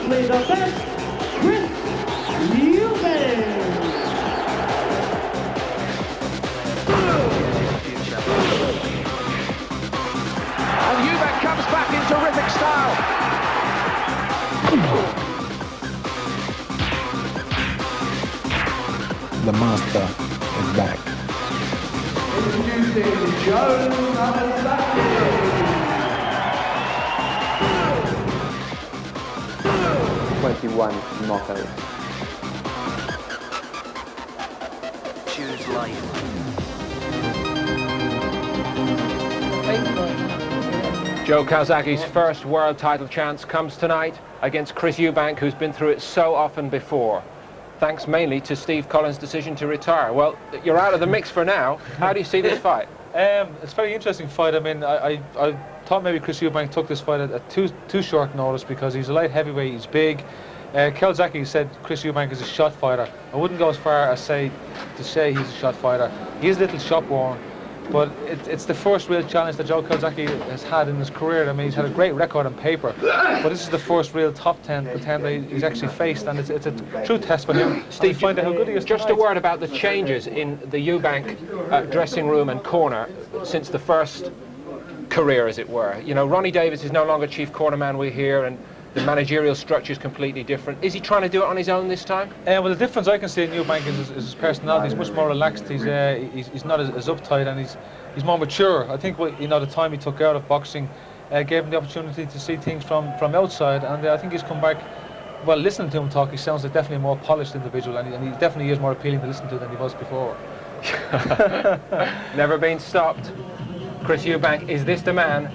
Simply the best, Chris Eubank. And Eubank comes back in terrific style. The master is back. Introducing Joe Calzaghe. 21 knockout. Choose life. Joe Calzaghe's first world title chance comes tonight against Chris Eubank, who's been through it so often before, thanks mainly to Steve Collins' decision to retire. Well, you're out of the mix for now. How do you see this fight? It's a very interesting fight. I mean, I thought maybe Chris Eubank took this fight at too short notice because he's a light heavyweight, he's big. Calzaghe said Chris Eubank is a shot fighter. I wouldn't go as far as to say he's a shot fighter. He is a little shot worn, but it's the first real challenge that Joe Calzaghe has had in his career. I mean, he's had a great record on paper, but this is the first real top 10 contender he's actually faced, and it's a true test for him. Steve, find out how good he is just tonight. a word about the changes in the Eubank dressing room and corner since the first career, as it were. You know, Ronnie Davis is no longer chief cornerman, we hear, and the managerial structure is completely different. Is he trying to do it on his own this time? Well, the difference I can see in Eubank is his personality. He's much more relaxed. He's not as uptight, and he's more mature. I think the time he took out of boxing gave him the opportunity to see things from outside, and I think he's come back. Well, listening to him talk, he sounds like definitely a more polished individual, and he definitely is more appealing to listen to than he was before. Never been stopped. Chris Eubank, is this the man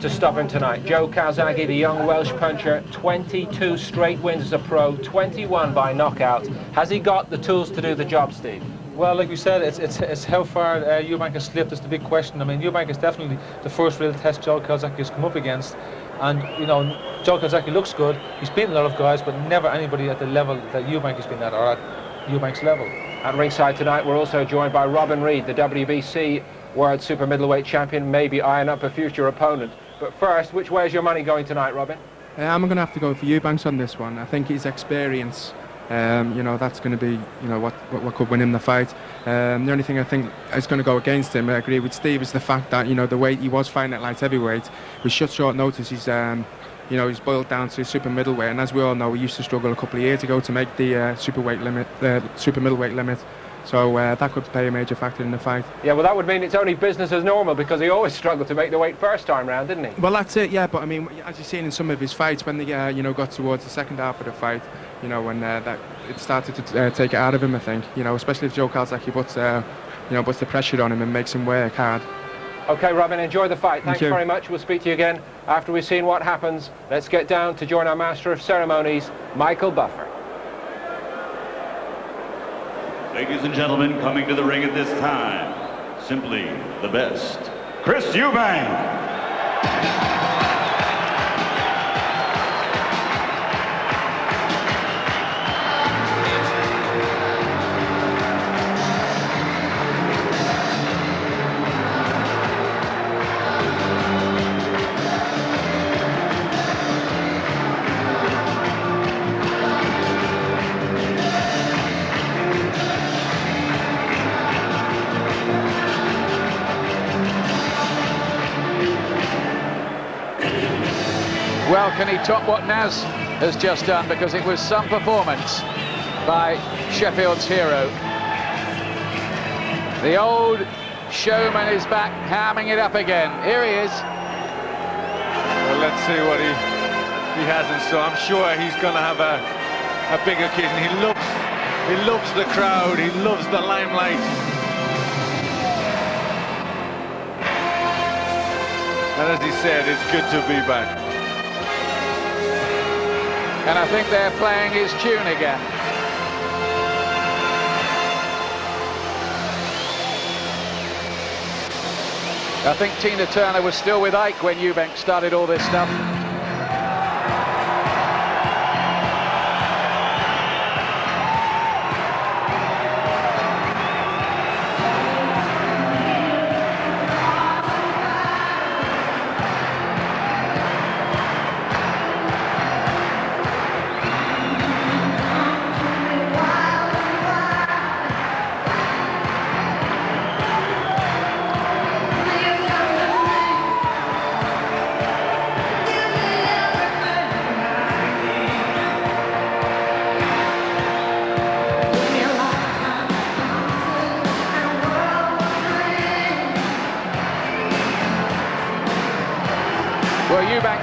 to stop him tonight? Joe Calzaghe, the young Welsh puncher, 22 straight wins as a pro, 21 by knockout. Has he got the tools to do the job, Steve? Well, like we said, it's how far Eubank has slipped is the big question. I mean, Eubank is definitely the first real test Joe Calzaghe has come up against, and you know, Joe Calzaghe looks good. He's beaten a lot of guys, but never anybody at the level that Eubank has been at, or at Eubank's level. At ringside tonight, we're also joined by Robin Reid, the WBC World Super Middleweight Champion, maybe eyeing up a future opponent. But first, which way is your money going tonight, Robin? I'm going to have to go for Eubanks on this one. I think his experience, that's going to be, what could win him the fight. The only thing I think is going to go against him, I agree with Steve, is the fact that, the weight he was fighting at light heavyweight, with short notice, he's boiled down to super middleweight. And as we all know, we used to struggle a couple of years ago to make the super middleweight limit. So that could play a major factor in the fight. Yeah, well, that would mean it's only business as normal, because he always struggled to make the weight first time round, didn't he? Well, that's it, yeah. But I mean, as you've seen in some of his fights, when they got towards the second half of the fight, when that it started to take it out of him, I think. Especially if Joe Calzaghe puts the pressure on him and makes him work hard. Okay, Robin, enjoy the fight. Thanks Thank you very much. We'll speak to you again after we've seen what happens. Let's get down to join our Master of Ceremonies, Michael Buffer. Ladies and gentlemen, coming to the ring at this time, simply the best, Chris Eubank. Well, can he top what Naz has just done? Because it was some performance by Sheffield's hero. The old showman is back, hamming it up again. Here he is. Well, let's see what he has in store. I'm sure he's going to have a big occasion. He loves the crowd. He loves the limelight. And as he said, it's good to be back. And I think they're playing his tune again. I think Tina Turner was still with Ike when Eubank started all this stuff.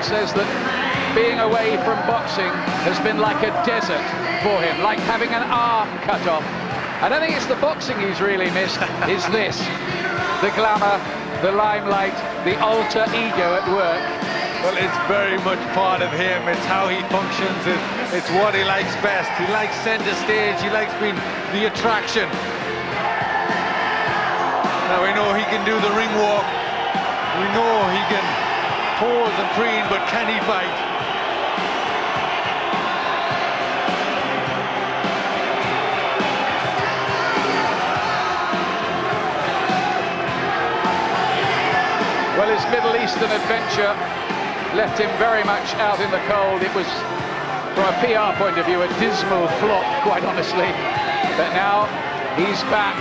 Eubank says that being away from boxing has been like a desert for him, like having an arm cut off. I don't think it's the boxing he's really missed, it's this. The glamour, the limelight, the alter ego at work. Well, it's very much part of him. It's how he functions. It's what he likes best. He likes centre stage. He likes being the attraction. Now we know he can do the ring walk. We know he can pose and preen, but can he fight? Well, his Middle Eastern adventure left him very much out in the cold. It was, from a PR point of view, a dismal flop, quite honestly. But now he's back.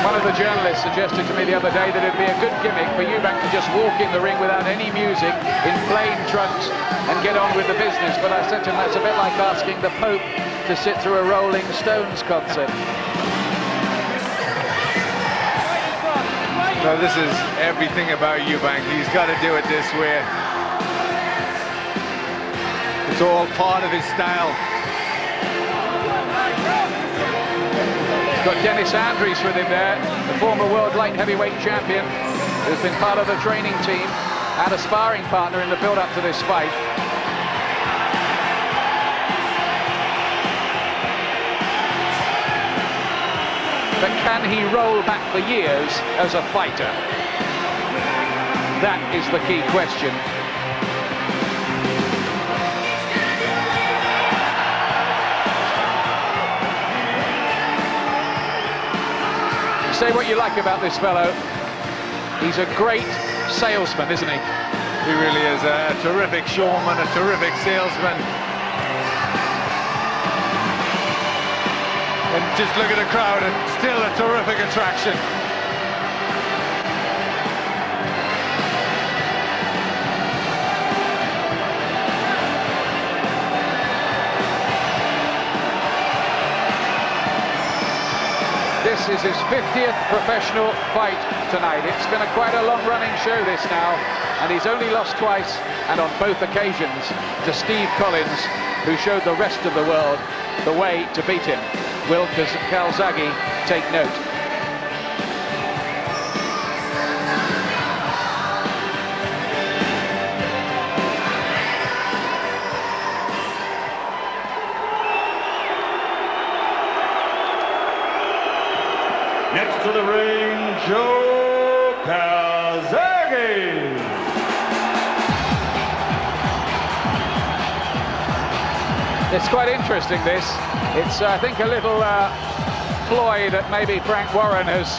One of the journalists suggested to me the other day that it'd be a good gimmick for Eubank to just walk in the ring without any music, in plain trunks, and get on with the business. But I said to him, that's a bit like asking the Pope to sit through a Rolling Stones concert. No, this is everything about Eubank. He's got to do it this way. It's all part of his style. Got Dennis Andrews with him there, the former world light heavyweight champion, who's been part of the training team and a sparring partner in the build-up to this fight. But can he roll back the years as a fighter? That is the key question. Say what you like about this fellow. He's a great salesman, isn't he? He really is a terrific showman, a terrific salesman. And just look at the crowd, and still a terrific attraction. This is his 50th professional fight tonight. It's been quite a long-running show, this now, and he's only lost twice, and on both occasions, to Steve Collins, who showed the rest of the world the way to beat him. Will Calzaghe take note? Next to the ring, Joe Calzaghe. It's quite interesting, this. It's, I think, a little ploy that maybe Frank Warren has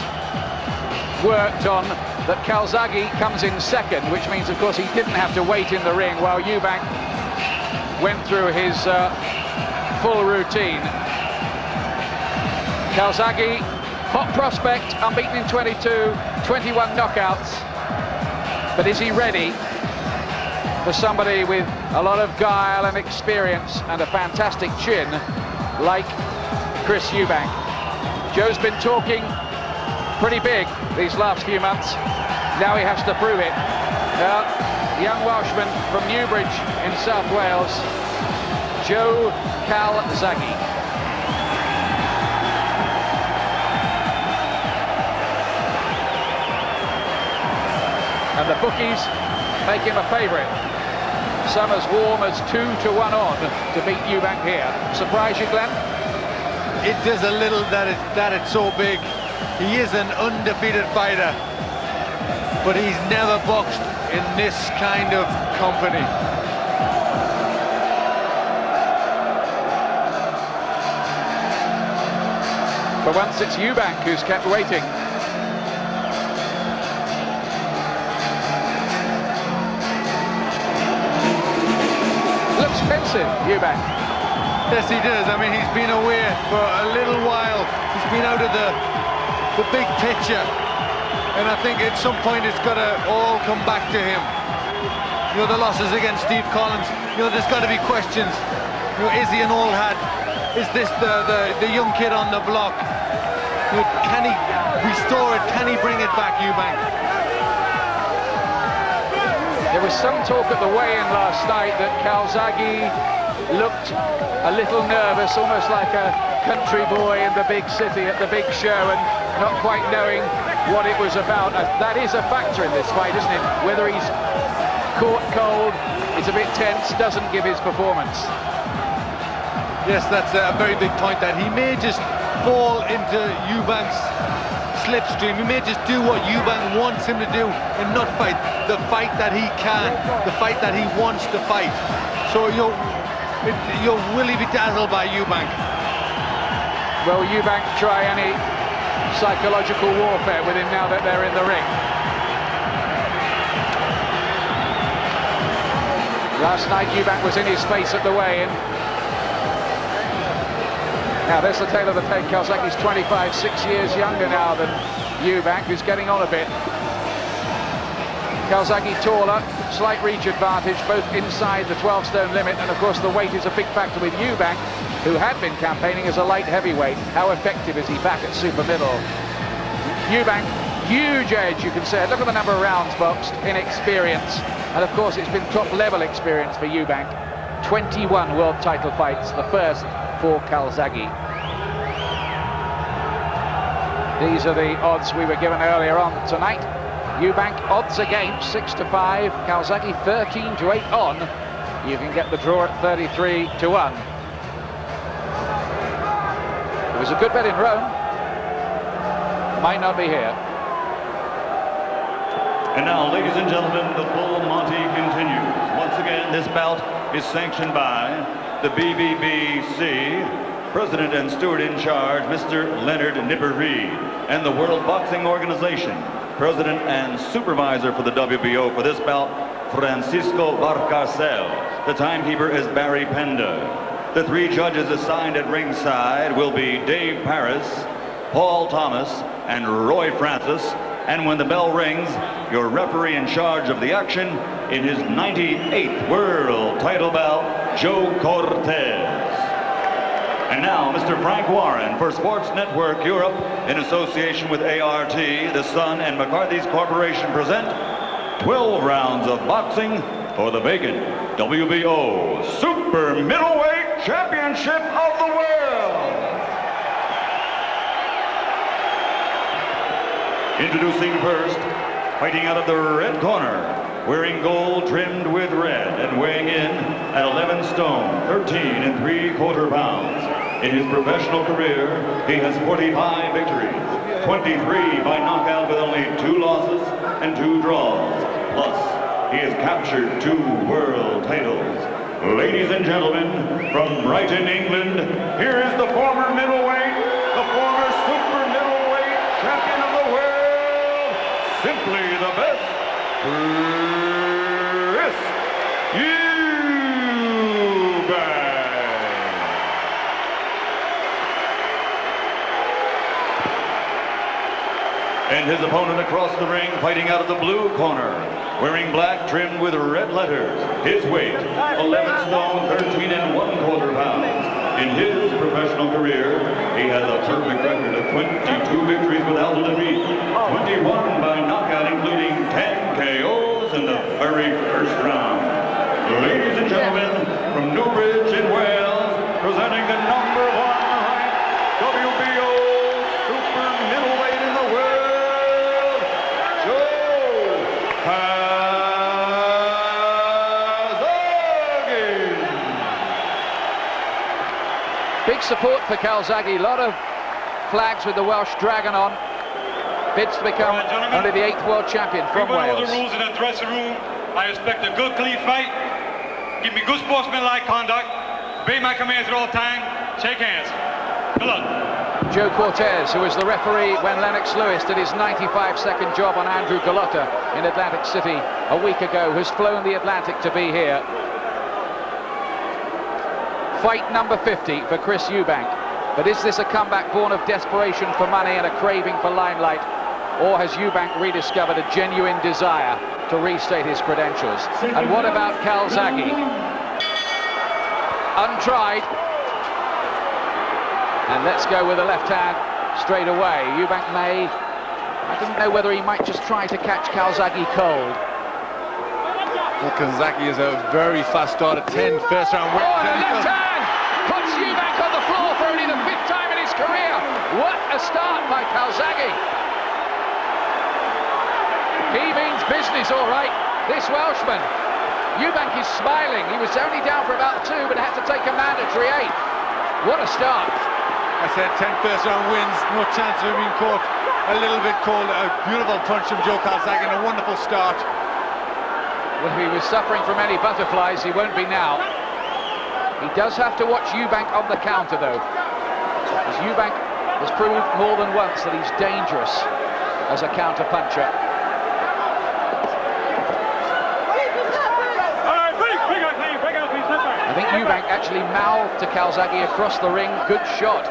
worked on, that Calzaghe comes in second, which means, of course, he didn't have to wait in the ring while Eubank went through his full routine. Calzaghe, hot prospect, unbeaten in 22, 21 knockouts. But is he ready for somebody with a lot of guile and experience and a fantastic chin like Chris Eubank? Joe's been talking pretty big these last few months. Now he has to prove it. Young Welshman from Newbridge in South Wales, Joe Calzaghe. And the bookies make him a favourite. Some as warm as 2-1 on to beat Eubank here. Surprise you, Glenn? It does a little that it's so big. He is an undefeated fighter, but he's never boxed in this kind of company. For once, it's Eubank who's kept waiting. Looks pensive, Eubank. Yes, he does. I mean, he's been away for a little while. He's been out of the big picture. And I think at some point it's got to all come back to him. You know, the losses against Steve Collins. You know, there's got to be questions. You know, is he an old hat? Is this the young kid on the block? You know, can he restore it? Can he bring it back, Eubank? There was some talk at the weigh-in last night that Calzaghe looked a little nervous, almost like a country boy in the big city at the big show, and not quite knowing what it was about. That is a factor in this fight, isn't it? Whether he's caught cold, is a bit tense, doesn't give his performance. Yes, that's a very big point, that he may just fall into Eubank's slipstream. He may just do what Eubank wants him to do and not fight the fight that he can, the fight that he wants to fight. So will he be dazzled by Eubank? Will Eubank try any psychological warfare with him now that they're in the ring? Last night Eubank was in his face at the weigh-in. Now there's the tail of the tape. Calzaghe's 25, 6 years younger now than Eubank, who's getting on a bit. Calzaghe taller, slight reach advantage, both inside the 12-stone limit, and of course the weight is a big factor with Eubank, who had been campaigning as a light heavyweight. How effective is he back at super middle? Eubank, huge edge, you can say. Look at the number of rounds boxed in experience, and of course it's been top-level experience for Eubank. 21 world title fights, the first for Calzaghe. These are the odds we were given earlier on tonight. Eubank odds against 6-5, Calzaghe 13-8 on. You can get the draw at 33-1. It was a good bet in Rome. Might not be here. And now, ladies and gentlemen, the full Monty continues. Once again, this bout is sanctioned by the BBBC, President and Steward in charge, Mr. Leonard Nipper Reed, and the World Boxing Organization, President and Supervisor for the WBO for this bout, Francisco Barcarcel. The timekeeper is Barry Penda. The three judges assigned at ringside will be Dave Paris, Paul Thomas, and Roy Francis. And when the bell rings, your referee in charge of the action in his 98th world title bout, Joe Cortez. And now, Mr. Frank Warren for Sports Network Europe, in association with ART, The Sun, and McCarthy's Corporation, present 12 rounds of boxing for the vacant WBO Super Middleweight Championship of the World. Introducing first, fighting out of the red corner, wearing gold trimmed with red and weighing in at 11 stone, 13 3/4 pounds. In his professional career, he has 45 victories, 23 by knockout with only 2 losses and 2 draws. Plus, he has captured 2 world titles. Ladies and gentlemen, from Brighton, England, here is the former middleweight, the former super middleweight champion of the world, simply the best, Chris Eubank. And his opponent across the ring, fighting out of the blue corner, wearing black trimmed with red letters. His weight, 11 stone, 13 1/4 pounds. In his professional career, he has a perfect record of 22 victories without a defeat, 21 by knockout, including 10 KOs in the very first round. Ladies and gentlemen, from Newbridge in Wales, presenting the number 1 ranked WBO super middleweight in the world, Joe Calzaghe. Big support for Calzaghe, a lot of flags with the Welsh Dragon on. Bids to become only the 8th world champion from We Wales. know the rules in the dressing room. I expect a good, clean fight. Give me good sportsmanlike conduct. Obey my commands at all time. Shake hands. Good luck. Joe Cortez, who was the referee when Lennox Lewis did his 95-second job on Andrew Gallotta in Atlantic City a week ago, has flown the Atlantic to be here. Fight number 50 for Chris Eubank. But is this a comeback born of desperation for money and a craving for limelight? Or has Eubank rediscovered a genuine desire to restate his credentials. And what about Calzaghe? Untried. And let's go with the left hand straight away. Eubank may, I didn't know whether he might just try to catch Calzaghe cold. Well, Calzaghe is a very fast starter, 10 first round wins. Oh, and a left hand puts Eubank on the floor for only the 5th time in his career. What a start by Calzaghe. He means business, all right, this Welshman. Eubank is smiling. He was only down for about 2, but had to take a mandatory 8. What a start. I said 10 first round wins, no chance of him being caught a little bit cold. A beautiful punch from Joe Calzaghe and a wonderful start. Well, if he was suffering from any butterflies, he won't be now. He does have to watch Eubank on the counter, though, because Eubank has proved more than once that he's dangerous as a counter puncher. I think Eubank actually mouthed to Calzaghe across the ring. Good shot.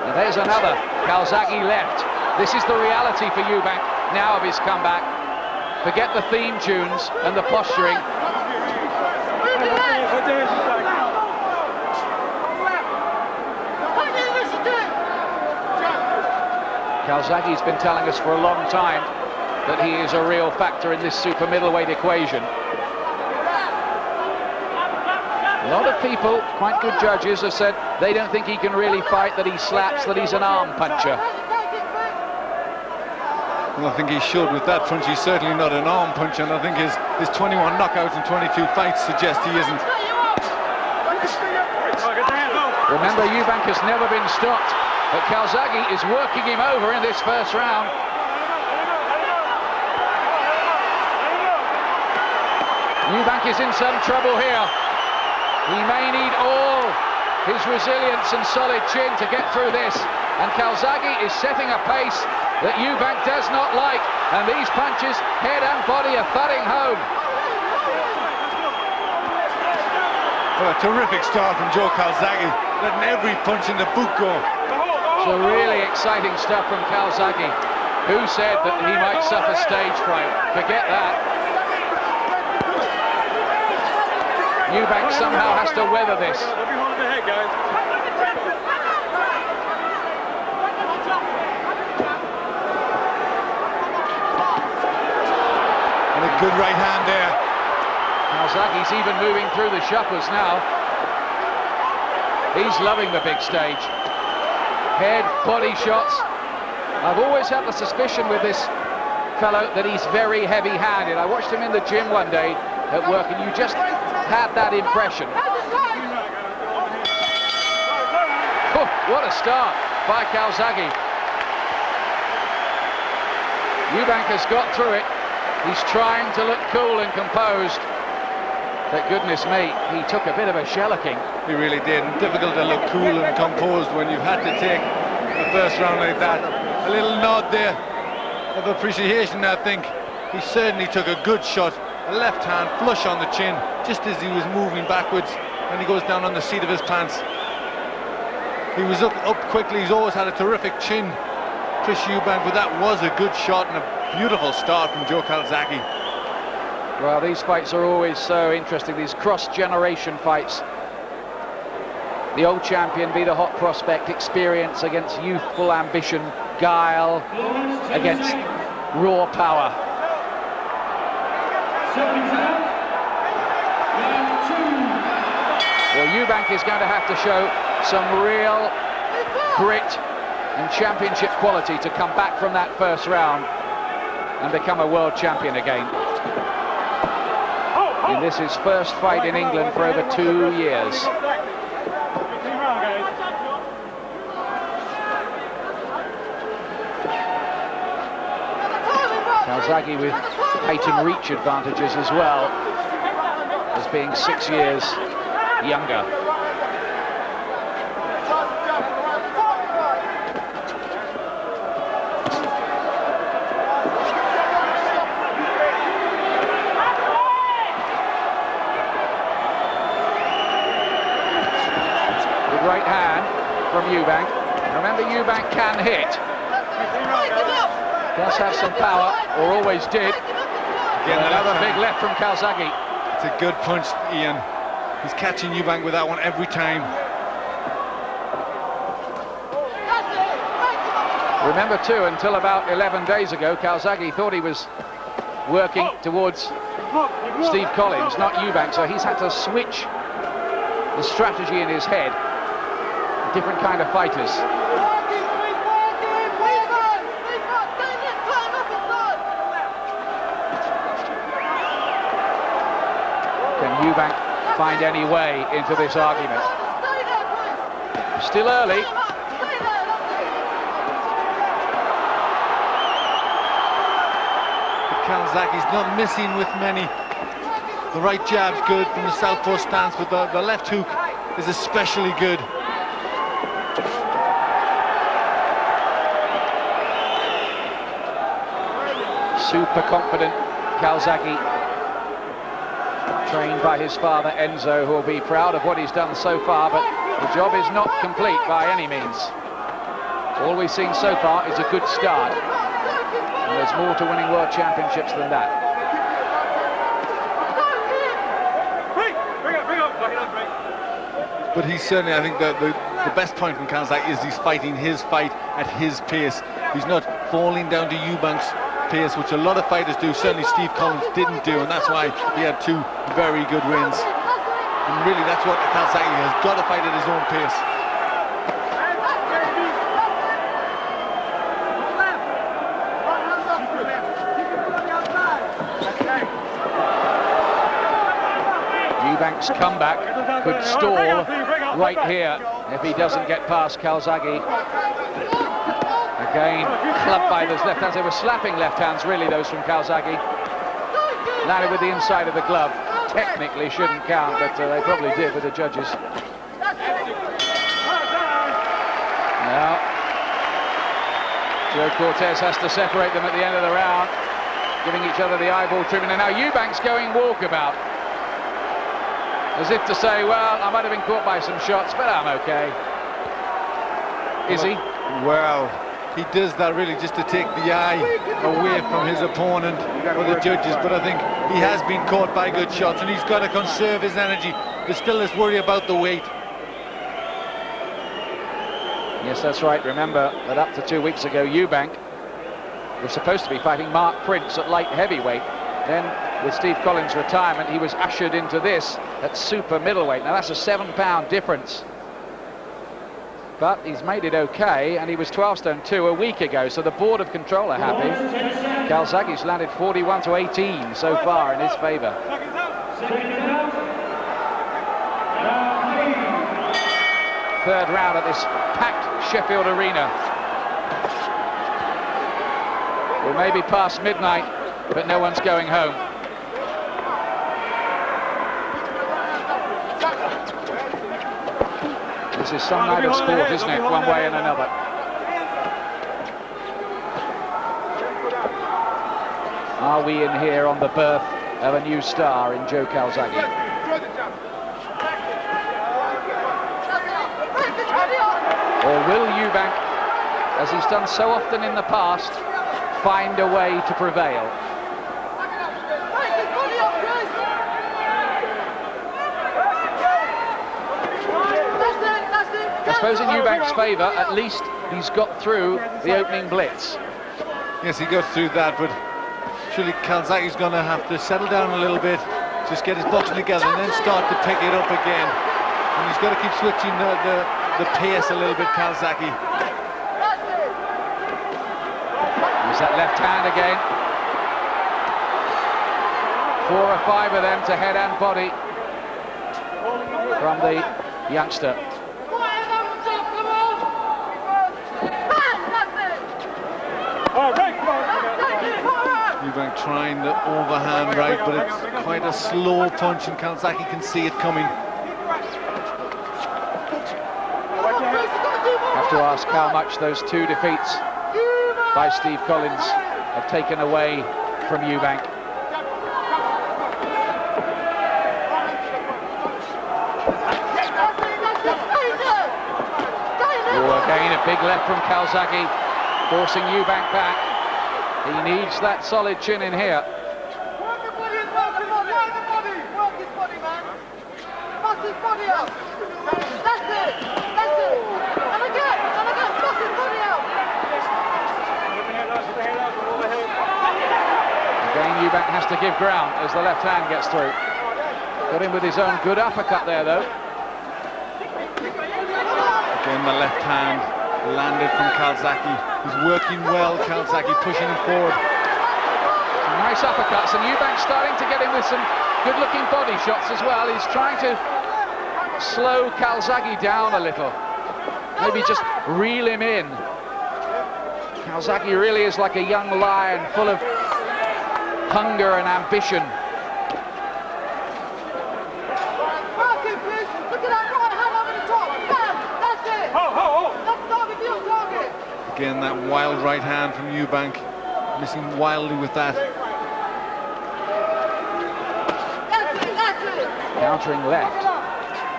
And there's another. Calzaghe left. This is the reality for Eubank now of his comeback. Forget the theme tunes and the posturing. Calzaghe's been telling us for a long time that he is a real factor in this super middleweight equation. A lot of people, quite good judges, have said they don't think he can really fight, that he slaps, that he's an arm puncher. Well, I think he should with that punch. He's certainly not an arm puncher, and I think his 21 knockouts in 22 fights suggest he isn't. Remember, Eubank has never been stopped, but Calzaghe is working him over in this first round. Eubank is in some trouble here. He may need all his resilience and solid chin to get through this. And Calzaghe is setting a pace that Eubank does not like. And these punches, head and body, are thudding home. Well, a terrific start from Joe Calzaghe, letting every punch in the boot go. So really exciting stuff from Calzaghe. Who said that he might suffer stage fright? Forget that. Eubank somehow has to weather this. And a good right hand there. Calzaghe's even moving through the shuffles now. He's loving the big stage. Head, body shots. I've always had the suspicion with this fellow that he's very heavy-handed. I watched him in the gym one day at work, and you just had that impression. Oh, what a start by Calzaghe. Eubank has got through it. He's trying to look cool and composed. But goodness me, he took a bit of a shellacking. He really did. And difficult to look cool and composed when you've had to take the first round like that. A little nod there of appreciation, I think. He certainly took a good shot. A left hand flush on the chin, just as he was moving backwards, and he goes down on the seat of his pants. He was up quickly. He's always had a terrific chin, Chris Eubank, but that was a good shot and a beautiful start from Joe Calzaghe. Well, these fights are always so interesting, these cross-generation fights. The old champion be the hot prospect, experience against youthful ambition, guile against raw power. Well, Eubank is going to have to show some real grit and championship quality to come back from that first round and become a world champion again. And this is his first fight in England for over 2 years. Calzaghe with height and reach advantages as well, as being 6 years younger. Good right hand from Eubank. Remember, Eubank can hit. Does have some power, or always did. Again, another big left from Calzaghe. It's a good punch, Ian. He's catching Eubank with that one every time. Remember too, until about 11 days ago, Calzaghe thought he was working towards Steve Collins, not Eubank, so he's had to switch the strategy in his head. Different kind of fighters. Can Eubank find any way into this argument? Still early. Calzaghe's not missing with many. The right jab's good from the southpaw stance, but the left hook is especially good. Super confident Calzaghe, trained by his father Enzo, who will be proud of what he's done so far, but the job is not complete by any means. All we've seen so far is a good start, and there's more to winning world championships than that. But he's certainly, I think, the best point from Calzaghe is he's fighting his fight at his pace. He's not falling down to Eubank's pace, which a lot of fighters do. Certainly Steve Collins didn't do, and that's why he had two very good wins. And really, that's what Calzaghe has got to fight at his own pace. Eubank's comeback could stall right here if he doesn't get past Calzaghe. Again, clubbed by those left hands. They were slapping left hands, really, those from Calzaghe. Landed with the inside of the glove. Technically shouldn't count, but they probably did with the judges. Now, Joe Cortez has to separate them at the end of the round, giving each other the eyeball treatment. And now Eubank's going walkabout, as if to say, well, I might have been caught by some shots, but I'm okay. Is he? Well, he does that really just to take the eye away from his opponent or the judges, but I think he has been caught by good shots, and he's got to conserve his energy. There's still this worry about the weight. Yes, that's right. Remember that up to 2 weeks ago, Eubank was supposed to be fighting Mark Prince at light heavyweight. Then, with Steve Collins' retirement, he was ushered into this at super middleweight. Now, that's a 7-pound difference. But he's made it okay, and he was 12 stone 2 a week ago, so the board of control are happy. Calzaghe's landed 41 to 18 so far in his favour. Third round at this packed Sheffield arena. We may be past midnight, but no one's going home. This is some night of sport, isn't it? One way and another. Are we in here on the birth of a new star in Joe Calzaghe? Or will Eubank, as he's done so often in the past, find a way to prevail? I suppose in Eubank's favour, at least he's got through the opening blitz. Yes, he got through that, but surely Calzaghe's going to have to settle down a little bit, just get his boxing together, and then start to pick it up again. And he's got to keep switching the pace a little bit, Calzaghe. There's that left hand again. 4 or 5 of them to head and body from the youngster. Eubank trying the overhand right, but it's quite a slow punch, and Calzaghe can see it coming. Have to ask how much those 2 defeats by Steve Collins have taken away from Eubank. Oh, again a big left from Calzaghe, forcing Eubank back. He needs that solid chin in here. his body out. That's it. And again, toss his body out. Again, Eubank has to give ground as the left hand gets through. Got him with his own good uppercut there, though. Again, the left hand landed from Calzaghe. He's working well, Calzaghe, pushing him forward. Some nice uppercuts, and Eubank starting to get in with some good-looking body shots as well. He's trying to slow Calzaghe down a little. Maybe just reel him in. Calzaghe really is like a young lion, full of hunger and ambition. Again, that wild right hand from Eubank, missing wildly with that. Countering left,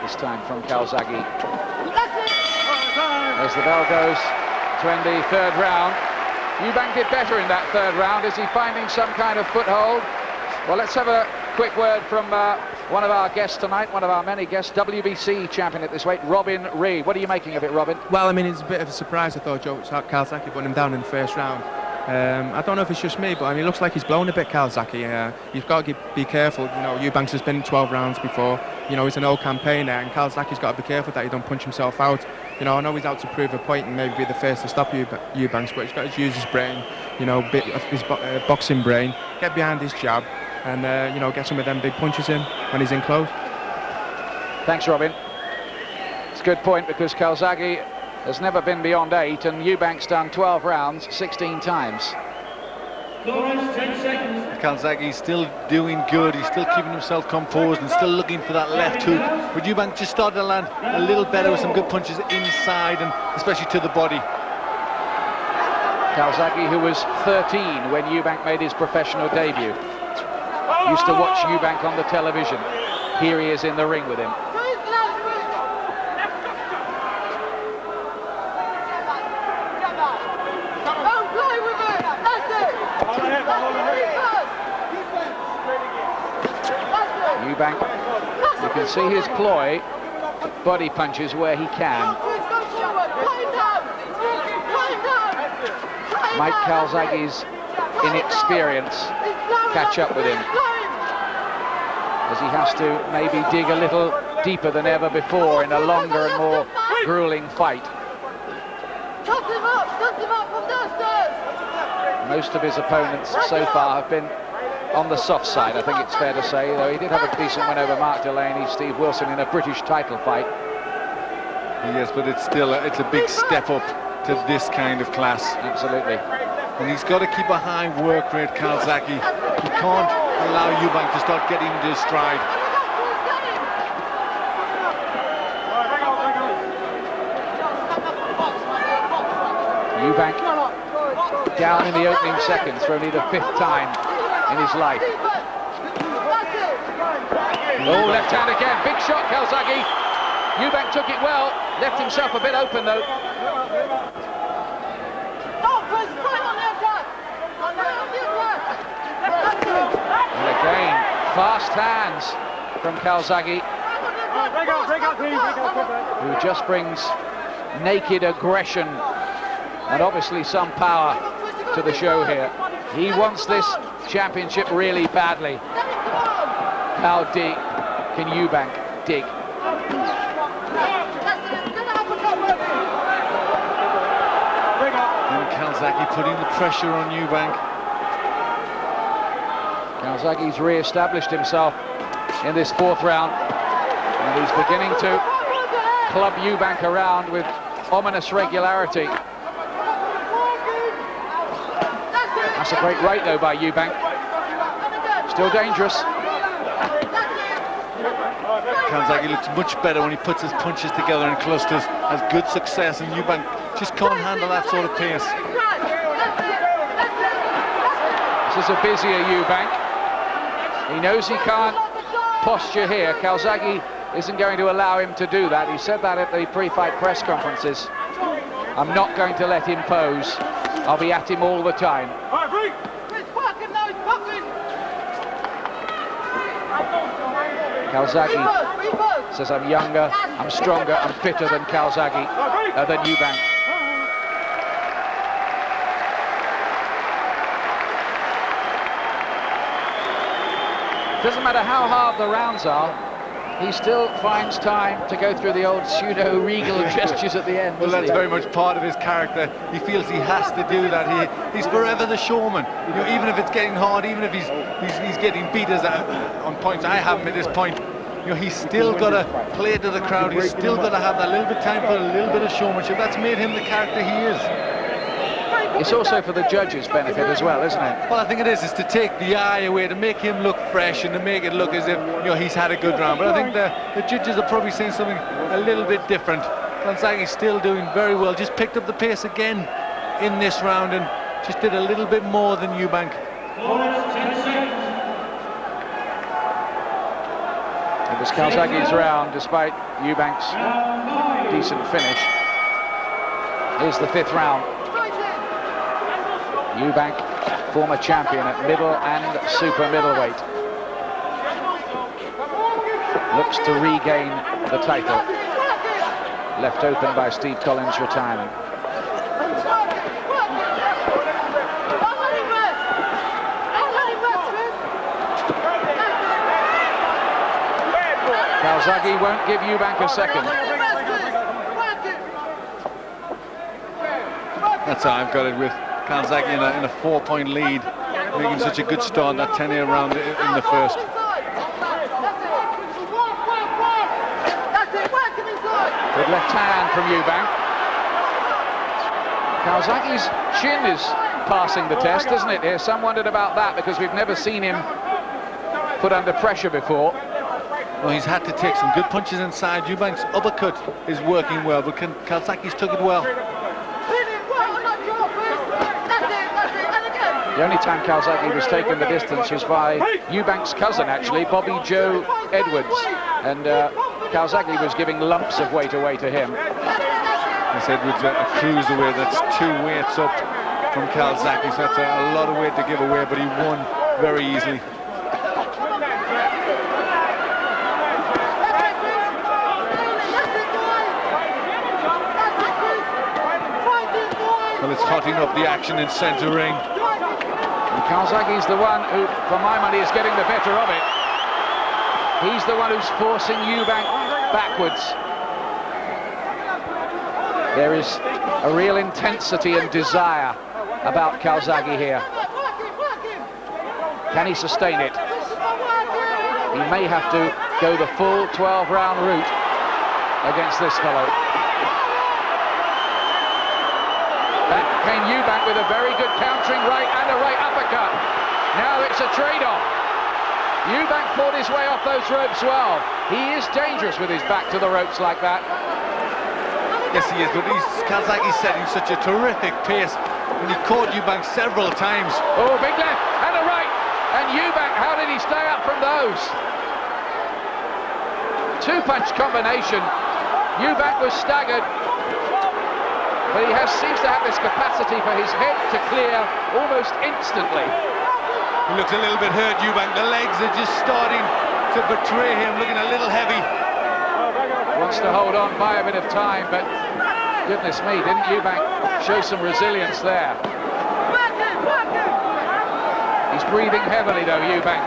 this time from Calzaghe. As the bell goes to end the third round. Eubank did better in that third round. Is he finding some kind of foothold? Well, let's have a quick word from one of our guests tonight, one of our many guests, WBC champion at this weight, Robin Reid. What are you making of it, Robin? Well, I mean, it's a bit of a surprise. I thought Calzaghe put him down in the first round. I don't know if it's just me, but I mean, it looks like he's blown a bit, Calzaghe. You've got to be careful. You know, Eubanks has been in 12 rounds before. You know, he's an old campaigner, and Calzaghe's got to be careful that he don't punch himself out. You know, I know he's out to prove a point and maybe be the first to stop Eubanks, but he's got to use his brain, you know, his boxing brain, get behind his jab, and you know, get some of them big punches in when he's in close. Thanks, Robin. It's a good point, because Calzaghe has never been beyond 8, and Eubank's done 12 rounds 16 times. Calzaghe's still doing good. He's still keeping himself composed and still looking for that left hook. But Eubank just started to land a little better with some good punches inside, and especially to the body. Calzaghe, who was 13 when Eubank made his professional debut, used to watch Eubank on the television. Here he is in the ring with him. Eubank, you can see his ploy, body punches where he can. Mike Calzaghe's inexperience catch up with him, as he has to maybe dig a little deeper than ever before in a longer and more grueling fight. Most of his opponents so far have been on the soft side, I think it's fair to say, though he did have a decent win over Mark Delaney, Steve Wilson in a British title fight. Yes, but it's still it's a big step up to this kind of class. Absolutely. And he's got to keep a high work rate, Calzaghe. He can't allow Eubank to start getting into his stride. Eubank down in the opening seconds for only the 5th time in his life. Oh, left hand again, big shot, Calzaghe. Eubank took it well, left himself a bit open though. And again, fast hands from Calzaghe, who just brings naked aggression and obviously some power to the show here. He wants this championship really badly. How deep can Eubank dig? And Calzaghe putting the pressure on Eubank. Calzaghe's re-established himself in this 4th round, and he's beginning to club Eubank around with ominous regularity. That's a great right though by Eubank. Still dangerous. Calzaghe looks much better when he puts his punches together in clusters, has good success, and Eubank just can't handle that sort of pace. This is a busier Eubank. He knows he can't posture here. Calzaghe isn't going to allow him to do that. He said that at the pre-fight press conferences. I'm not going to let him pose. I'll be at him all the time. Calzaghe says, I'm younger, I'm stronger, I'm fitter than Calzaghe, than Eubank. Doesn't matter how hard the rounds are, he still finds time to go through the old pseudo-regal gestures at the end. Well, that's very much part of his character. He feels he has to do that. He's forever the showman. You know, even if it's getting hard, even if he's getting beat on points. I have him at this point. You know, he's still got to play to the crowd. He's still got to have that little bit of time for a little bit of showmanship. That's made him the character he is. It's also for the judges' benefit as well, isn't it? Well, I think it is to take the eye away, to make him look fresh and to make it look as if, you know, he's had a good round. But I think the judges are probably saying something a little bit different. Calzaghe's still doing very well, just picked up the pace again in this round and just did a little bit more than Eubank. It was Calzaghe's round, despite Eubank's decent finish. Here's the 5th round. Eubank, former champion at middle and super middleweight, looks to regain the title, left open by Steve Collins' retirement. Calzaghe won't give Eubank a second. That's how I've got it with Calzaghe in a 4-point lead, making such a good start that 10-year round in the first. Good left hand from Eubank. Calzaghe's chin is passing the test, isn't it here? Some wondered about that because we've never seen him put under pressure before. Well, he's had to take some good punches inside. Eubank's uppercut is working well, but Calzaghe's took it well. The only time Calzaghe was taken the distance was by Eubank's cousin, actually, Bobby Joe Edwards. And Calzaghe was giving lumps of weight away to him. This Edwards a cruiserweight, that's 2 weights up from Calzaghe, so that's a lot of weight to give away, but he won very easily. Well, it's hotting up the action in centre ring. And Calzaghe's the one who, for my money, is getting the better of it. He's the one who's forcing Eubank backwards. There is a real intensity and desire about Calzaghe here. Can he sustain it? He may have to go the full 12-round route against this fellow. Back came Eubank with a very good countering right and a right uppercut. Now it's a trade-off. Eubank fought his way off those ropes well. He is dangerous with his back to the ropes like that. Yes, he is, but Calzaghe's setting such a terrific pace, and he caught Eubank several times. Oh, big left and a right. And Eubank, how did he stay up from those? 2-punch combination. Eubank was staggered, but he seems to have this capacity for his head to clear almost instantly. He looks a little bit hurt, Eubank. The legs are just starting to betray him, looking a little heavy. Wants to hold on, buy a bit of time, but goodness me, didn't Eubank show some resilience there? He's breathing heavily though, Eubank.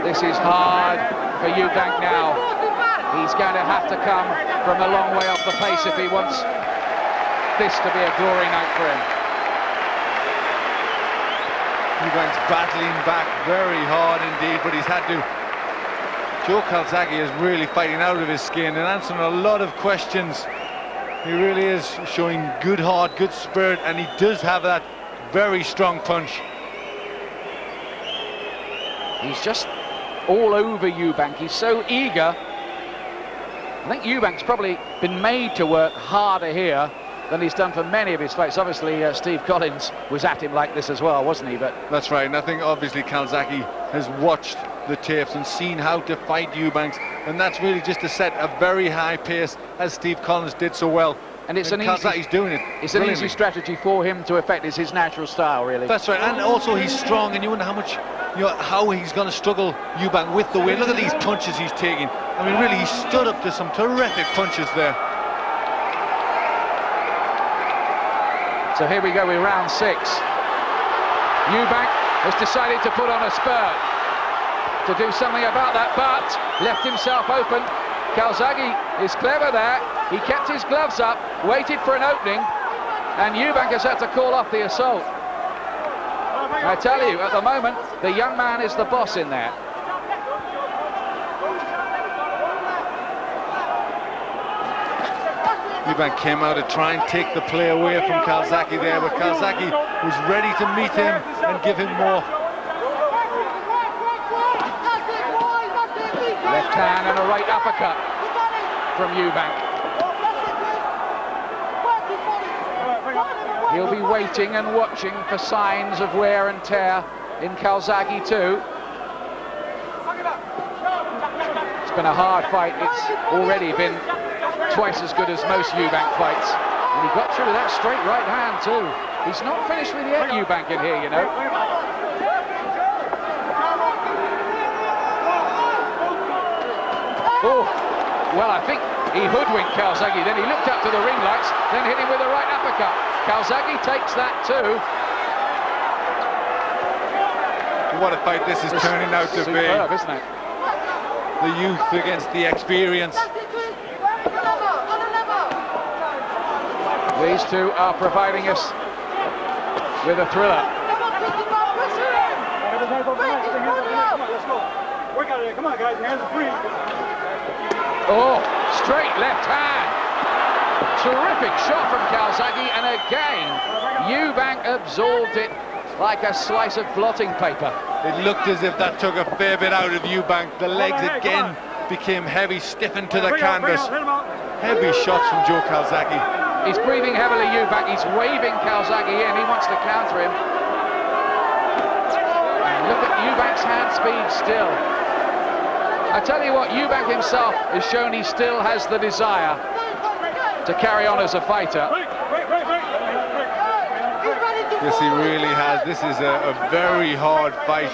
This is hard for Eubank now. He's going to have to come from a long way off the pace if he wants this to be a glory night for him. Eubank's battling back very hard indeed, but he's had to. Joe Calzaghe is really fighting out of his skin and answering a lot of questions. He really is showing good heart, good spirit, and he does have that very strong punch. He's just all over Eubank. He's so eager. I think Eubank's probably been made to work harder here than he's done for many of his fights. Obviously, Steve Collins was at him like this as well, wasn't he? But that's right, and I think obviously Calzaghe has watched the tapes and seen how to fight Eubank, and that's really just to set a very high pace, as Steve Collins did so well. And it's Calzaghe's doing it. It's an easy strategy for him to effect. It's his natural style, really. That's right, and also he's strong, and you wonder how much you know, how he's going to struggle, Eubank, with the weight. Look at these punches he's taking. I mean, really, he stood up to some terrific punches there. So here we go with round 6. Eubank has decided to put on a spurt to do something about that, but left himself open. Calzaghe is clever there. He kept his gloves up, waited for an opening, and Eubank has had to call off the assault. I tell you, at the moment, the young man is the boss in there. Eubank came out to try and take the play away from Calzaghe there, but Calzaghe was ready to meet him and give him more. Left hand and a right uppercut from Eubank. He'll be waiting and watching for signs of wear and tear in Calzaghe too. It's been a hard fight. It's already been twice as good as most Eubank fights. And he got through with that straight right hand too. He's not finished with yet, Eubank, in here, you know. Oh, well, I think he hoodwinked Calzaghe, then he looked up to the ring lights, then hit him with a right uppercut. Calzaghe takes that too. What a fight this is turning out to be. Superb, isn't it? The youth against the experience. These two are providing us with a thriller. Come on, guys, hands are free. Oh, straight left hand. Terrific shot from Calzaghe, and again, Eubank absorbed it like a slice of blotting paper. It looked as if that took a fair bit out of Eubank. The legs again became heavy, stiffened to the canvas. Heavy shots from Joe Calzaghe. He's breathing heavily, Eubank. He's waving Calzaghe in. He wants to counter him. And look at Eubank's hand speed still. I tell you what, Eubank himself has shown he still has the desire to carry on as a fighter. Yes, he really has. This is a very hard fight.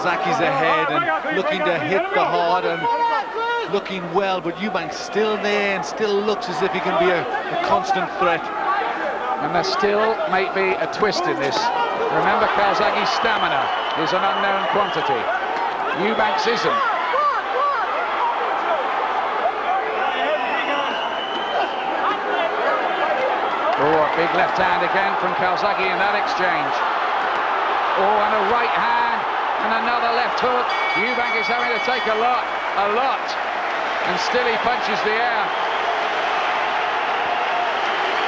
Calzaghe's ahead and looking to hit the hard and looking well, but Eubank's still there and still looks as if he can be a constant threat. And there still may be a twist in this. Remember, Calzaghe's stamina is an unknown quantity. Eubank's isn't. Oh, a big left hand again from Calzaghe in that exchange. Oh, and a right hand and another left hook. Eubank is having to take a lot, and still he punches the air.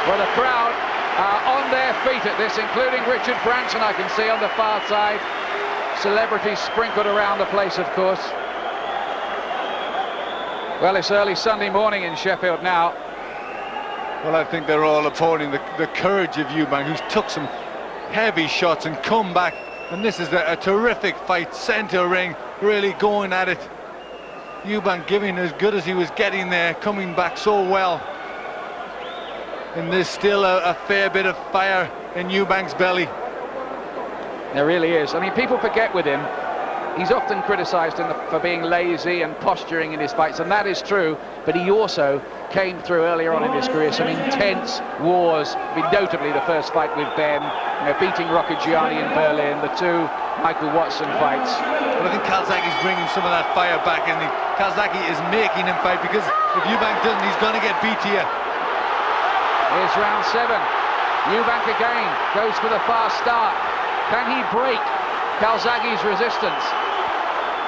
Well, the crowd are on their feet at this, including Richard Branson, I can see on the far side. Celebrities sprinkled around the place, of course. Well, it's early Sunday morning in Sheffield now. Well, I think they're all applauding the courage of Eubank, who's took some heavy shots and come back. And this is a terrific fight, centre ring, really going at it. Eubank giving as good as he was getting there, coming back so well. And there's still a fair bit of fire in Eubank's belly. There really is. I mean, people forget with him, he's often criticised for being lazy and posturing in his fights, and that is true, but he also came through earlier on in his career some intense wars, notably the first fight with Ben, beating Rocchigiani in Berlin, the two Michael Watson fights. But I think Calzaghe's bringing some of that fire back, and Calzaghe is making him fight, because if Eubank doesn't, he's going to get beat here. Here's round 7. Eubank again goes for the fast start. Can he break Calzaghe's resistance?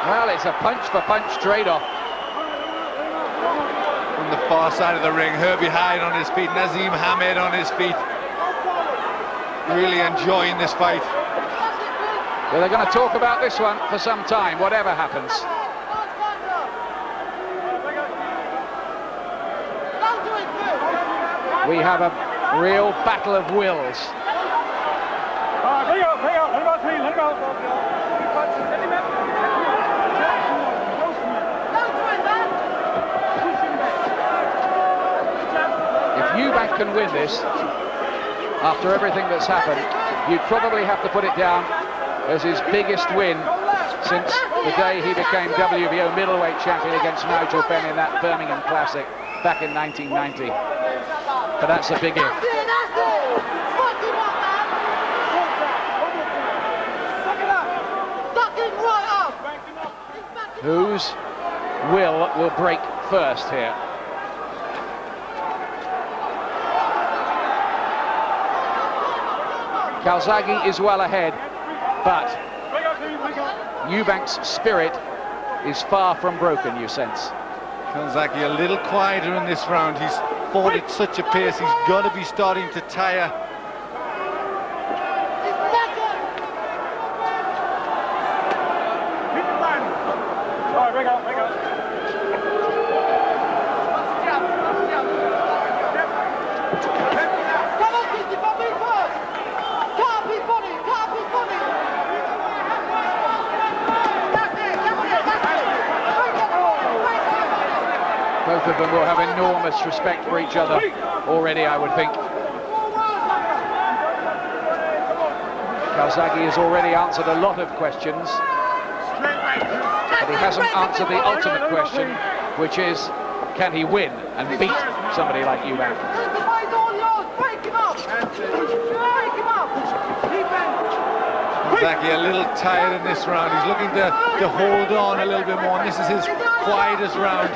Well, it's a punch-for-punch trade-off. From the far side of the ring, Herbie Hyde on his feet, Nazim Hamed on his feet. Really enjoying this fight. Well, they're going to talk about this one for some time, whatever happens. We have a real battle of wills. If Eubank can win this, after everything that's happened, you'd probably have to put it down as his biggest win since the day he became WBO middleweight champion against Nigel Benn in that Birmingham Classic back in 1990. But that's a big if. Whose will break first here? Calzaghe is well ahead, but Eubank's spirit is far from broken, you sense. Calzaghe a little quieter in this round. He's fought at such a pace, he's got to be starting to tire. Both of them will have enormous respect for each other already, I would think. Calzaghe has already answered a lot of questions, but he hasn't answered the ultimate question, which is, can he win and beat somebody like Eubank? Calzaghe a little tired in this round. He's looking to hold on a little bit more, and this is his quietest round.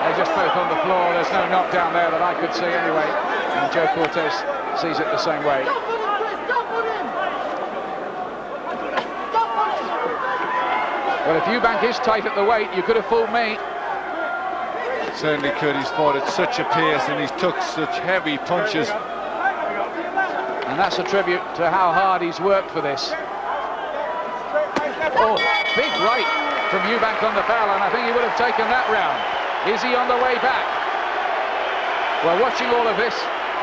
They're just both on the floor. There's no knockdown there that I could see anyway. And Joe Cortez sees it the same way. Well, if Eubank is tight at the weight, you could have fooled me. Certainly could. He's fought at such a pace and he's took such heavy punches. And that's a tribute to how hard he's worked for this. Oh, big right from Eubank on the bell, and I think he would have taken that round. Is he on the way back? Well, watching all of this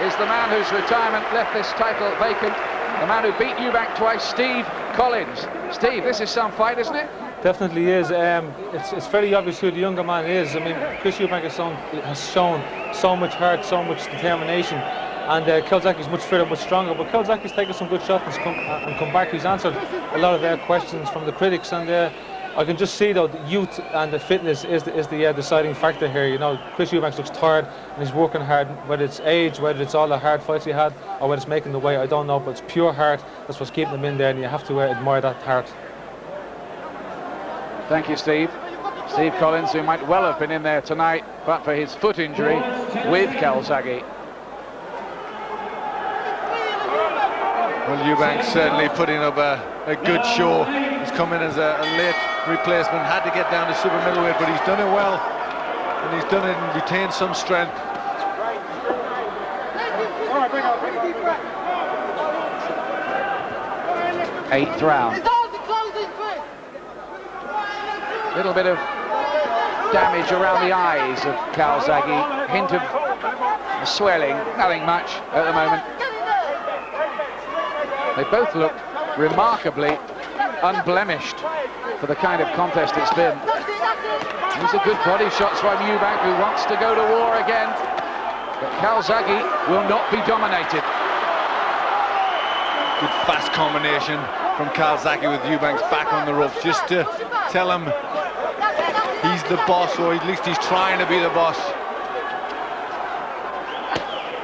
is the man whose retirement left this title vacant, the man who beat Eubank twice, Steve Collins. Steve, this is some fight, isn't it? Definitely is. It's fairly obvious who the younger man is. I mean, Chris Eubank has shown so much heart, so much determination, and Calzaghe is much fitter, much stronger. But Calzaghe's taken some good shots and come back. He's answered a lot of their questions from the critics, and I can just see though the youth and the fitness is the deciding factor here. You know, Chris Eubank looks tired and he's working hard. Whether it's age, whether it's all the hard fights he had, or whether it's making the weight, I don't know. But it's pure heart. That's what's keeping him in there, and you have to admire that heart. Thank you, Steve. Steve Collins, who might well have been in there tonight, but for his foot injury with Calzaghe. Well, Eubank certainly putting up a good show. He's come in as a late replacement, had to get down to super middleweight, but he's done it well, and he's done it and retained some strength. Eighth round. Little bit of damage around the eyes of Calzaghe, hint of swelling, nothing much at the moment. They both look remarkably unblemished for the kind of contest it's been. These are good body shots from Eubank, who wants to go to war again, but Calzaghe will not be dominated. Good fast combination from Calzaghe with Eubank's back on the ropes, just to tell him he's the boss, or at least he's trying to be the boss.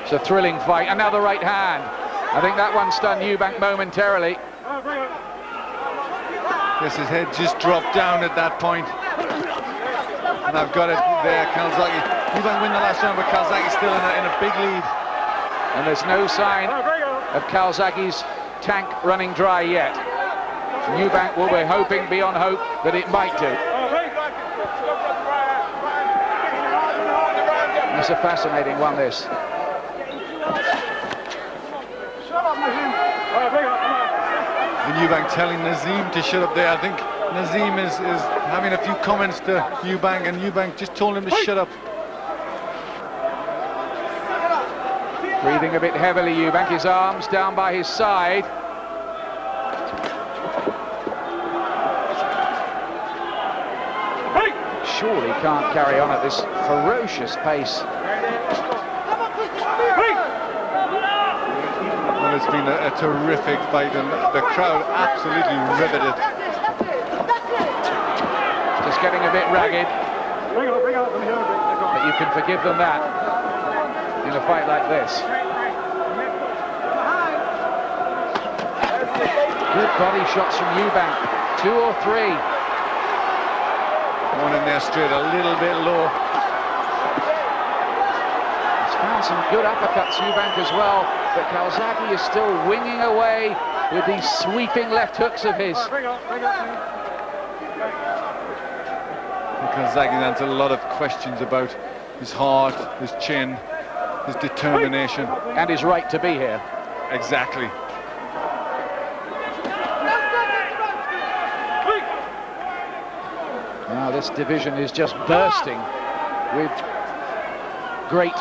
It's a thrilling fight. Another right hand. I think that one stunned Eubank momentarily. Yes, his head just dropped down at that point. And I've got it there, Calzaghe. Eubank win the last round, but Calzaghe's still in a big lead. And there's no sign of Calzaghe's tank running dry yet. Eubank will be hoping beyond hope that it might do. It's a fascinating one, this. And Eubank telling Nazim to shut up there. I think Nazim is having a few comments to Eubank, and Eubank just told him to shut up. Breathing a bit heavily, Eubank, his arms down by his side. Surely can't carry on at this ferocious pace it's been a terrific fight, and the crowd absolutely riveted. Just getting a bit ragged, but you can forgive them that in a fight like this. Good body shots from Eubank, 2 or 3. One in there straight, a little bit low. He's found some good uppercuts, Eubank, as well, but Calzaghe is still winging away with these sweeping left hooks of his. Calzaghe answered a lot of questions about his heart, his chin, his determination. And his right to be here. Exactly. Now this division is just bursting with great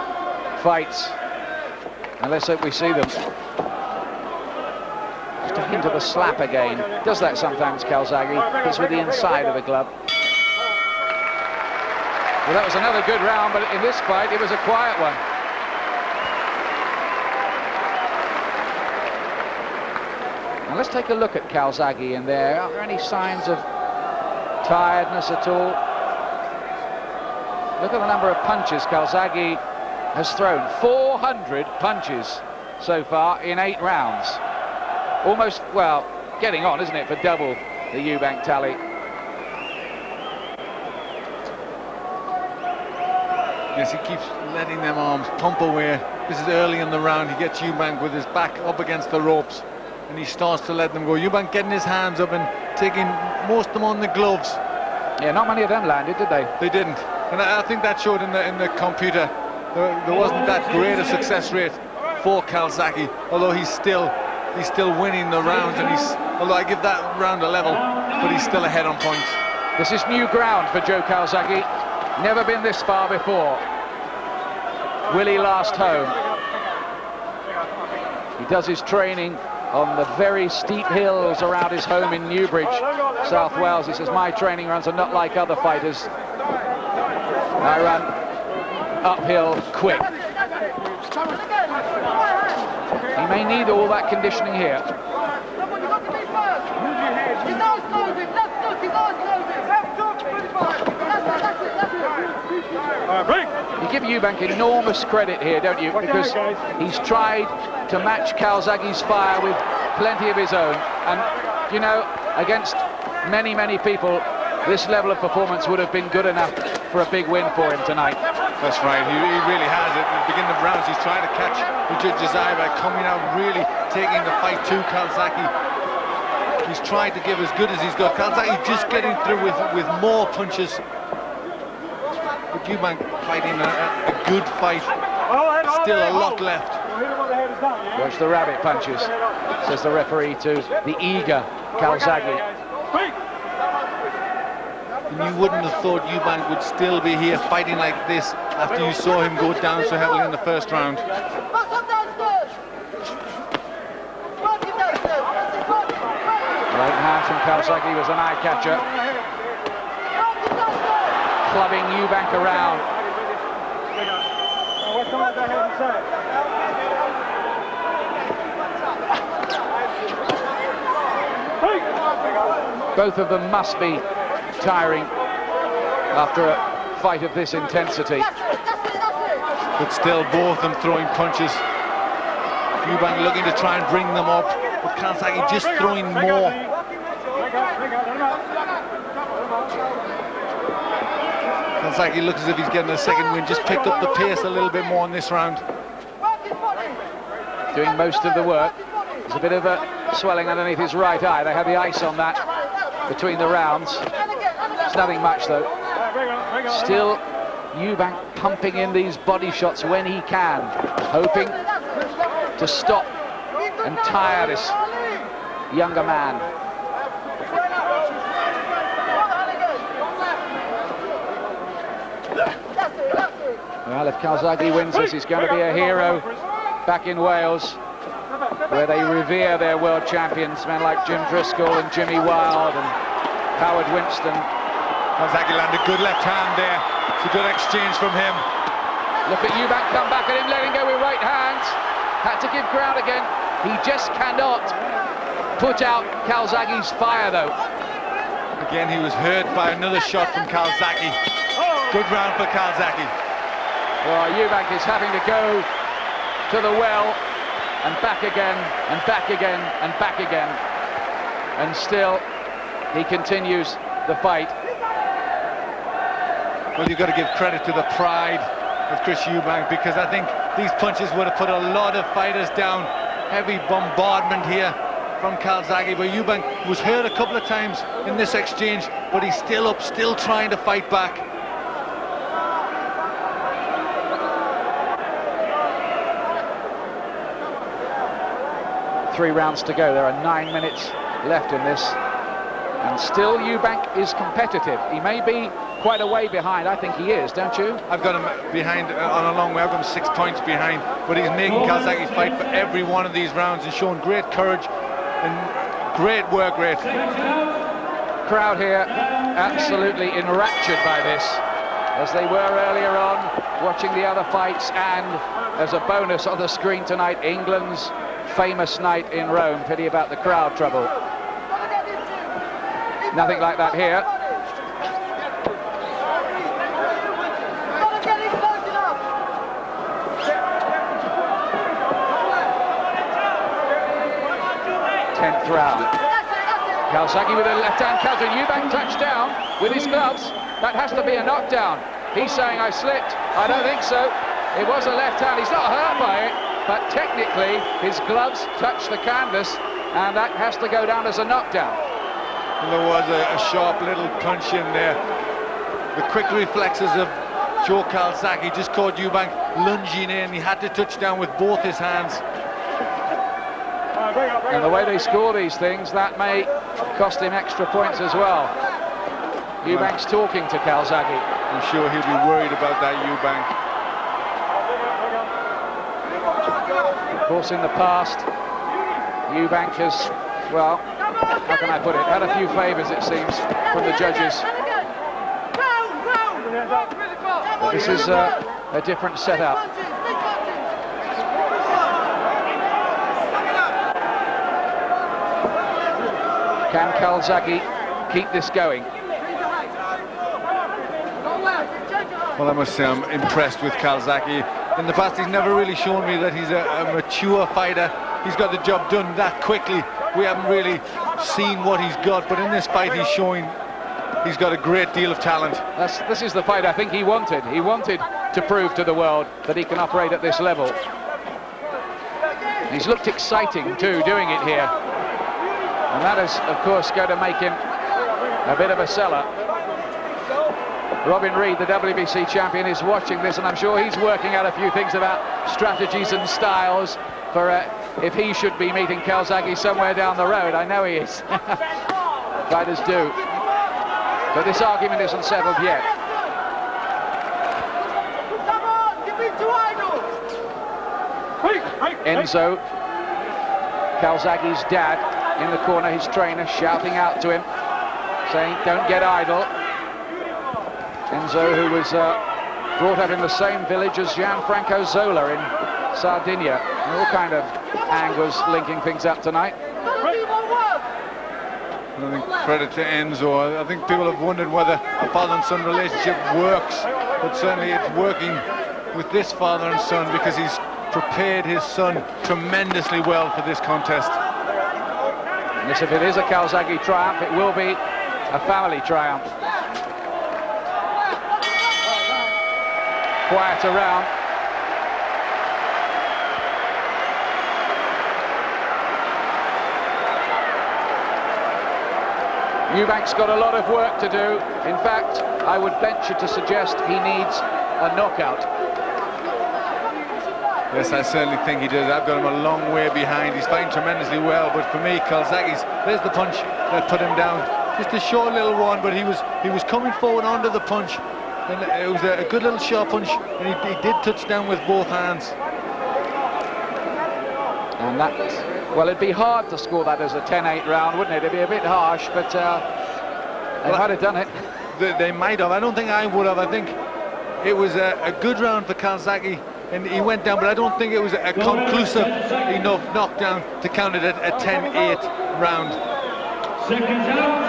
fights. And let's hope we see them. Just a hint of a slap again. Does that sometimes, Calzaghe. It's with the inside of the glove. Well, that was another good round, but in this fight it was a quiet one. Now let's take a look at Calzaghe in there. Are there any signs of tiredness at all? Look at the number of punches Calzaghe has thrown. 400 punches so far in 8 rounds. Almost, well, getting on, isn't it, for double the Eubank tally. Yes, he keeps letting them arms pump away. This is early in the round. He gets Eubank with his back up against the ropes, and he starts to let them go. Eubank getting his hands up and taking most of them on the gloves. Yeah, not many of them landed, did they? They didn't, and I think that showed in the computer. There wasn't that great a success rate for Calzaghe, although he's still winning the rounds, and although I give that round a level, but he's still ahead on points. This is new ground for Joe Calzaghe. Never been this far before. Will he last home? He does his training on the very steep hills around his home in Newbridge, South Wales. He says, my training runs are not like other fighters. I run uphill quick. He may need all that conditioning here. You give Eubank enormous credit here, don't you? Because he's tried to match Calzaghe's fire with plenty of his own. And, you know, against many, many people, this level of performance would have been good enough for a big win for him tonight. That's right, he really has. At the beginning of rounds, he's trying to catch the judge's eye by coming out, really taking the fight to Calzaghe. He's trying to give as good as he's got. Calzaghe just getting through with more punches. But Eubank fighting a good fight. Still a lot left. Watch the rabbit punches, says the referee to the eager Calzaghe. And you wouldn't have thought Eubank would still be here fighting like this after you saw him go down so heavily in the first round. Right hand from Calzaghe was an eye catcher. Clubbing Eubank around. Both of them must be tiring after a fight of this intensity. But still, both of them throwing punches. Eubank looking to try and bring them up, but Calzaghe just throwing more. Calzaghe looks as if he's getting a second win, just picked up the pace a little bit more in this round. Doing most of the work. There's a bit of a swelling underneath his right eye. They had the ice on that between the rounds. It's nothing much though. Still Eubank pumping in these body shots when he can, hoping to stop and tire this younger man. Well, if Calzaghe wins this, he's going to be a hero back in Wales, where they revere their world champions, men like Jim Driscoll and Jimmy Wilde and Howard Winston. Calzaghe landed a good left hand there. It's a good exchange from him. Look at Eubank come back at him, letting go with right hands. Had to give ground again. He just cannot put out Calzaghe's fire, though. Again, he was hurt by another shot from Calzaghe. Good round for Calzaghe. Well, Eubank is having to go to the well and back again and back again and back again. And still, he continues the fight. Well, you've got to give credit to the pride of Chris Eubank, because I think these punches would have put a lot of fighters down. Heavy bombardment here from Calzaghe, but Eubank was hurt a couple of times in this exchange, but he's still up, still trying to fight back. Three rounds to go. There are 9 minutes left in this, and still Eubank is competitive. He may be quite a way behind. I think he is, don't you? I've got him behind on a long way. I've got him 6 points behind, but he's making Calzaghe fight for every one of these rounds and showing great courage and great work rate. Crowd here absolutely enraptured by this, as they were earlier on watching the other fights, and as a bonus on the screen tonight, England's famous night in Rome. Pity about the crowd trouble. Nothing like that here. Tenth round. Calzaghe with a left hand counter. Eubank touchdown with his gloves. That has to be a knockdown. He's saying I slipped. I don't think so. It was a left hand. He's not hurt by it, but technically his gloves touched the canvas, and that has to go down as a knockdown. And there was a sharp little punch in there. The quick reflexes of Joe Calzaghe just caught Eubank lunging in. He had to touch down with both his hands. And the way they score these things, that may cost him extra points as well. Eubank's talking to Calzaghe. I'm sure he'll be worried about that, Eubank. Of course, in the past, Eubank has, well, how can I put it, had a few favours, it seems, from the judges. But this is a different setup. Can Calzaghe keep this going? Well, I must say I'm impressed with Calzaghe. In the past, he's never really shown me that he's a mature fighter. He's got the job done that quickly. We haven't really seen what he's got, but in this fight he's showing he's got a great deal of talent. This is the fight I think he wanted. He wanted to prove to the world that he can operate at this level. He's looked exciting too, doing it here. And that is, of course, going to make him a bit of a seller. Robin Reid, the WBC champion, is watching this, and I'm sure he's working out a few things about strategies and styles for if he should be meeting Calzaghe somewhere down the road. I know he is. Fighters do. But this argument isn't settled yet. Enzo, Calzaghe's dad, in the corner, his trainer, shouting out to him, saying, don't get idle. Enzo, who was brought up in the same village as Gianfranco Zola in Sardinia. All kind of angles linking things up tonight. I think credit to Enzo. I think people have wondered whether a father and son relationship works, but certainly it's working with this father and son, because he's prepared his son tremendously well for this contest. Yes, if it is a Calzaghe triumph, it will be a family triumph. Quiet around. Eubank's got a lot of work to do. In fact, I would venture to suggest he needs a knockout. Yes, I certainly think he does. I've got him a long way behind. He's fighting tremendously well, but for me, Calzaghe's, there's the punch that put him down. Just a short little one, but he was coming forward onto the punch, and it was a good little sharp punch, and he did touch down with both hands. And that, well, it'd be hard to score that as a 10-8 round, wouldn't it? It'd be a bit harsh, but they might have done it. They might have. I don't think I would have. I think it was a good round for Calzaghe, and he went down, but I don't think it was a conclusive enough knockdown to count it a 10-8 round. Seconds out.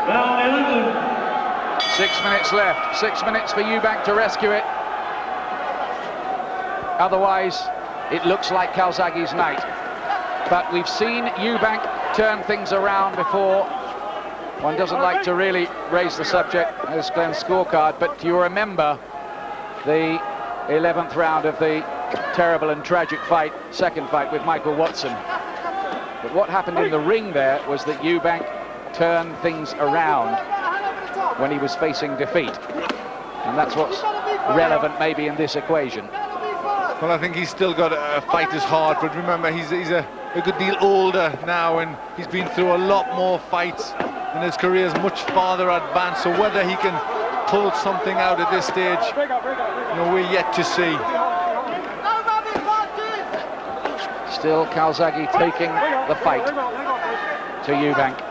Round 11. 6 minutes left. 6 minutes for Eubank to rescue it. Otherwise, it looks like Calzaghe's night. But we've seen Eubank turn things around before. One doesn't like to really raise the subject as Glenn's scorecard, but do you remember the 11th round of the terrible and tragic fight, second fight with Michael Watson? But what happened in the ring there was that Eubank turned things around when he was facing defeat. And that's what's relevant maybe in this equation. Well, I think he's still got a fighter's heart, but remember, he's a good deal older now, and he's been through a lot more fights, and his career is much farther advanced. So whether he can pull something out at this stage, you know, we're yet to see. Still Calzaghe taking the fight to Eubank.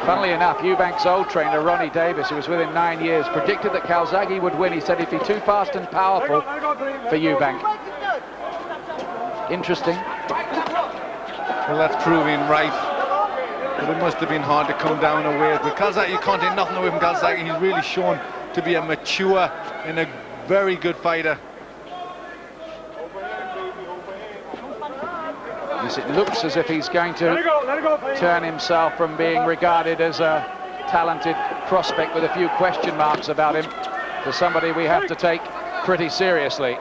Funnily enough, Eubank's old trainer, Ronnie Davis, who was with him 9 years, predicted that Calzaghe would win. He said he'd be too fast and powerful for Eubank. Interesting. Well, that's proving right. But it must have been hard to come down a ways. But Calzaghe, you can't take nothing away from Calzaghe. He's really shown to be a mature and a very good fighter. Yes, it looks as if he's going to turn himself from being regarded as a talented prospect with a few question marks about him to somebody we have to take pretty seriously.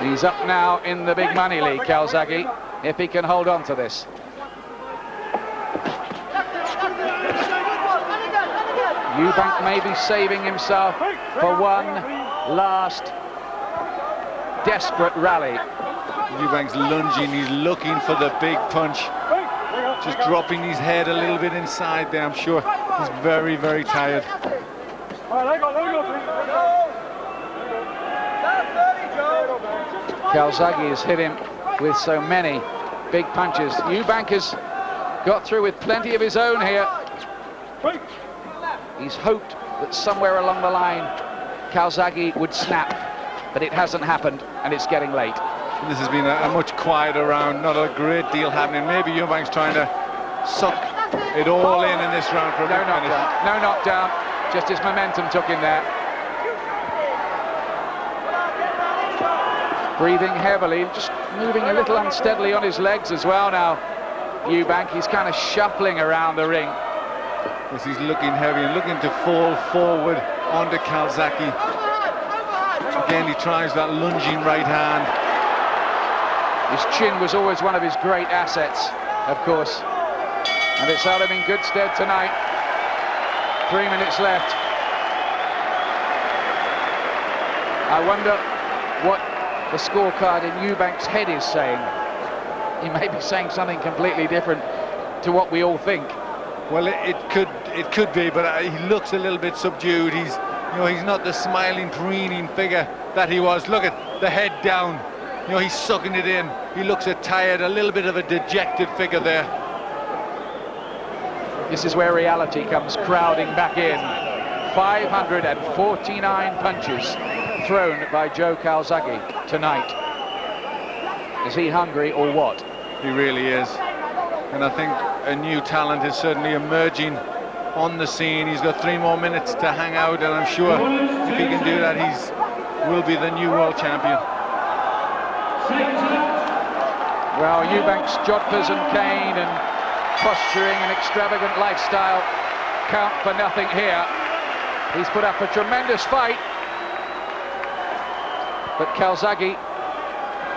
He's up now in the big money league, Calzaghe, if he can hold on to this. Eubank may be saving himself for one last desperate rally. Eubank's lunging, he's looking for the big punch. Just dropping his head a little bit inside there, I'm sure. He's very, very tired. Calzaghe has hit him with so many big punches. Eubank has got through with plenty of his own here. He's hoped that somewhere along the line Calzaghe would snap, but it hasn't happened, and it's getting late. This has been a much quieter round, not a great deal happening. Maybe Eubank's trying to suck it all in this round for a big finish. No knockdown, just his momentum took him there. Breathing heavily, just moving a little unsteadily on his legs as well now. Eubank, he's kind of shuffling around the ring. Yes, he's looking heavy and looking to fall forward onto Calzaghe. Again, he tries that lunging right hand. His chin was always one of his great assets, of course, and it's held him in good stead tonight. 3 minutes left. I wonder what the scorecard in Eubank's head is saying. He may be saying something completely different to what we all think. Well, it could be, but he looks a little bit subdued. He's not the smiling, preening figure that he was. Look at the head down. You know, he's sucking it in. He looks tired, a little bit of a dejected figure there. This is where reality comes crowding back in. 549 punches thrown by Joe Calzaghe tonight. Is he hungry or what? He really is. And I think a new talent is certainly emerging on the scene. He's got 3 more minutes to hang out, and I'm sure if he can do that, will be the new world champion. Well, Eubank's jodhpurs and cane and posturing and extravagant lifestyle count for nothing here. He's put up a tremendous fight, but Calzaghe,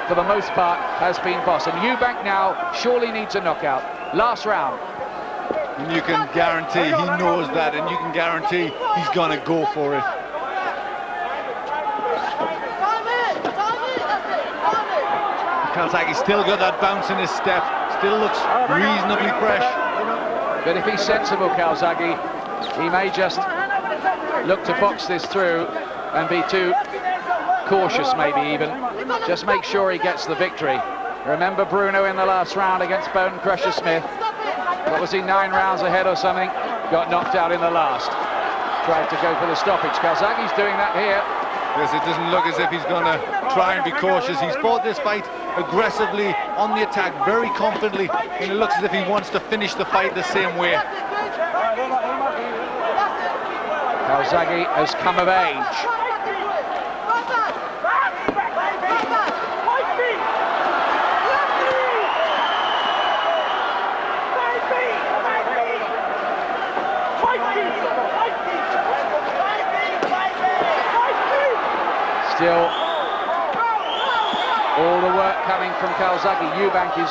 for the most part, has been boss. And Eubank now surely needs a knockout. Last round. And you can guarantee he knows that, and you can guarantee he's going to go for it. Calzaghe still got that bounce in his step, still looks reasonably fresh. But if he's sensible, Calzaghe, he may just look to box this through and be too cautious, maybe even. Just make sure he gets the victory. Remember Bruno in the last round against Bone Crusher Smith? What was he, 9 rounds ahead or something? got knocked out in the last. Tried to go for the stoppage. Calzaghe's doing that here. Yes, it doesn't look as if he's going to try and be cautious. He's fought this fight aggressively, on the attack, very confidently, and it looks as if he wants to finish the fight the same way. Calzaghe has come of age. Still, all the work coming from Calzaghe. Eubank is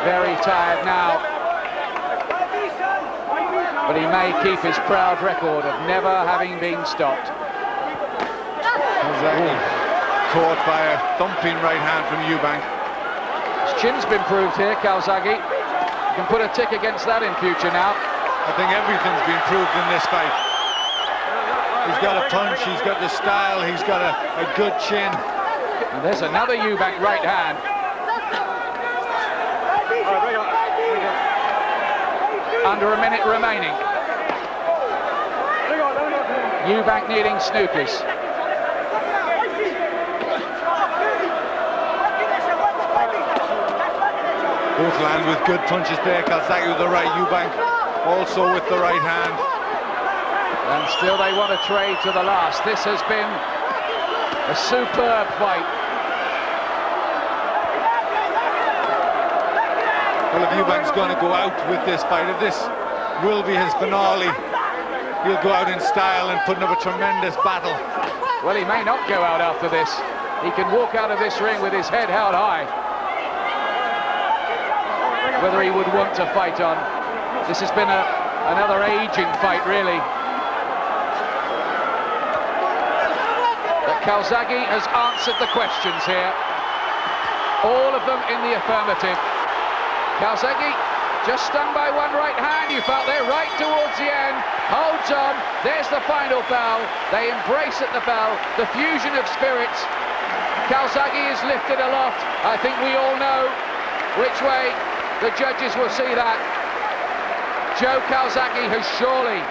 very tired now, but he may keep his proud record of never having been stopped. Calzaghe caught by a thumping right hand from Eubank. His chin's been proved here, Calzaghe. You can put a tick against that in future now. I think everything's been proved in this fight. He's got a punch, he's got the style, he's got a good chin. And there's another Eubank right hand. Under a minute remaining. Eubank needing snookers. Both land with good punches there. Calzaghe with the right, Eubank also with the right hand. And still they want to trade to the last. This has been a superb fight. Well, if Eubank's going to go out with this fight, if this will be his finale, he'll go out in style and putting up a tremendous battle. Well, he may not go out after this. He can walk out of this ring with his head held high. Whether he would want to fight on. This has been another aging fight, really. Calzaghe has answered the questions here. All of them in the affirmative. Calzaghe just stung by one right hand. You felt there right towards the end. Holds on. There's the final bell. They embrace at the bell. The fusion of spirits. Calzaghe is lifted aloft. I think we all know which way the judges will see that. Joe Calzaghe has surely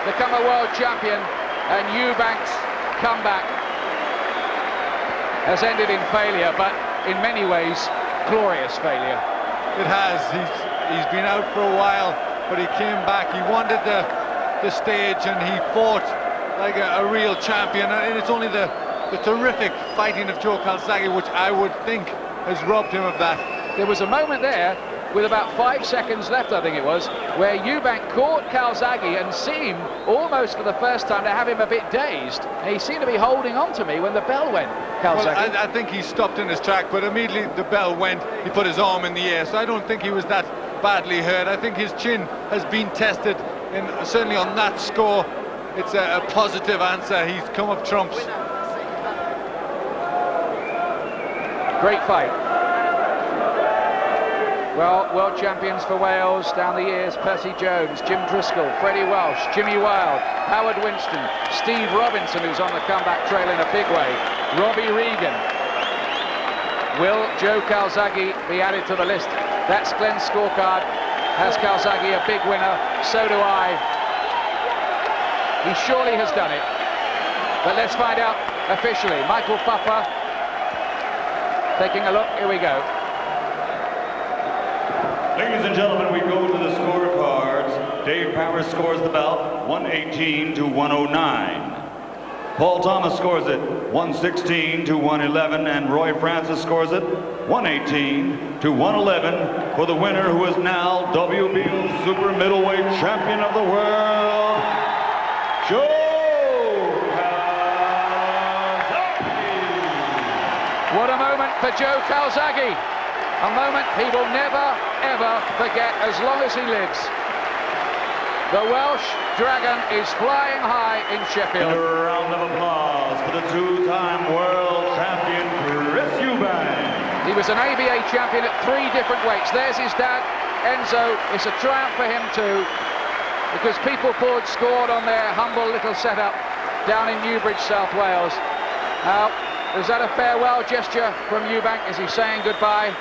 become a world champion, and Eubank's comeback has ended in failure, but in many ways, glorious failure. It has. He's been out for a while, but he came back. He wanted the stage, and he fought like a real champion. And it's only the terrific fighting of Joe Calzaghe, which I would think has robbed him of that. There was a moment there, with about 5 seconds left, I think it was, where Eubank caught Calzaghe and seemed almost for the first time to have him a bit dazed. And he seemed to be holding on to me when the bell went, Calzaghe. Well, I think he stopped in his track, but immediately the bell went, he put his arm in the air, so I don't think he was that badly hurt. I think his chin has been tested, and certainly on that score, it's a positive answer. He's come up trumps. Great fight. Well, world champions for Wales down the years: Percy Jones, Jim Driscoll, Freddie Welsh, Jimmy Wilde, Howard Winston, Steve Robinson, who's on the comeback trail in a big way, Robbie Regan. Will Joe Calzaghe be added to the list? That's Glenn's scorecard. Has Calzaghe a big winner? So do I. He surely has done it. But let's find out officially. Michael Puffer taking a look. Here we go. Ladies and gentlemen, we go to the scorecards. Dave Powers scores the bout 118 to 109. Paul Thomas scores it 116 to 111, and Roy Francis scores it 118 to 111 for the winner, who is now WBO Super Middleweight Champion of the World, Joe Calzaghe. What a moment for Joe Calzaghe. A moment he will never, ever forget as long as he lives. The Welsh Dragon is flying high in Sheffield. And a round of applause for the two-time world champion, Chris Eubank. He was an ABA champion at 3 different weights. There's his dad, Enzo. It's a triumph for him too, because People Ford scored on their humble little setup down in Newbridge, South Wales. Now, is that a farewell gesture from Eubank? Is he saying goodbye?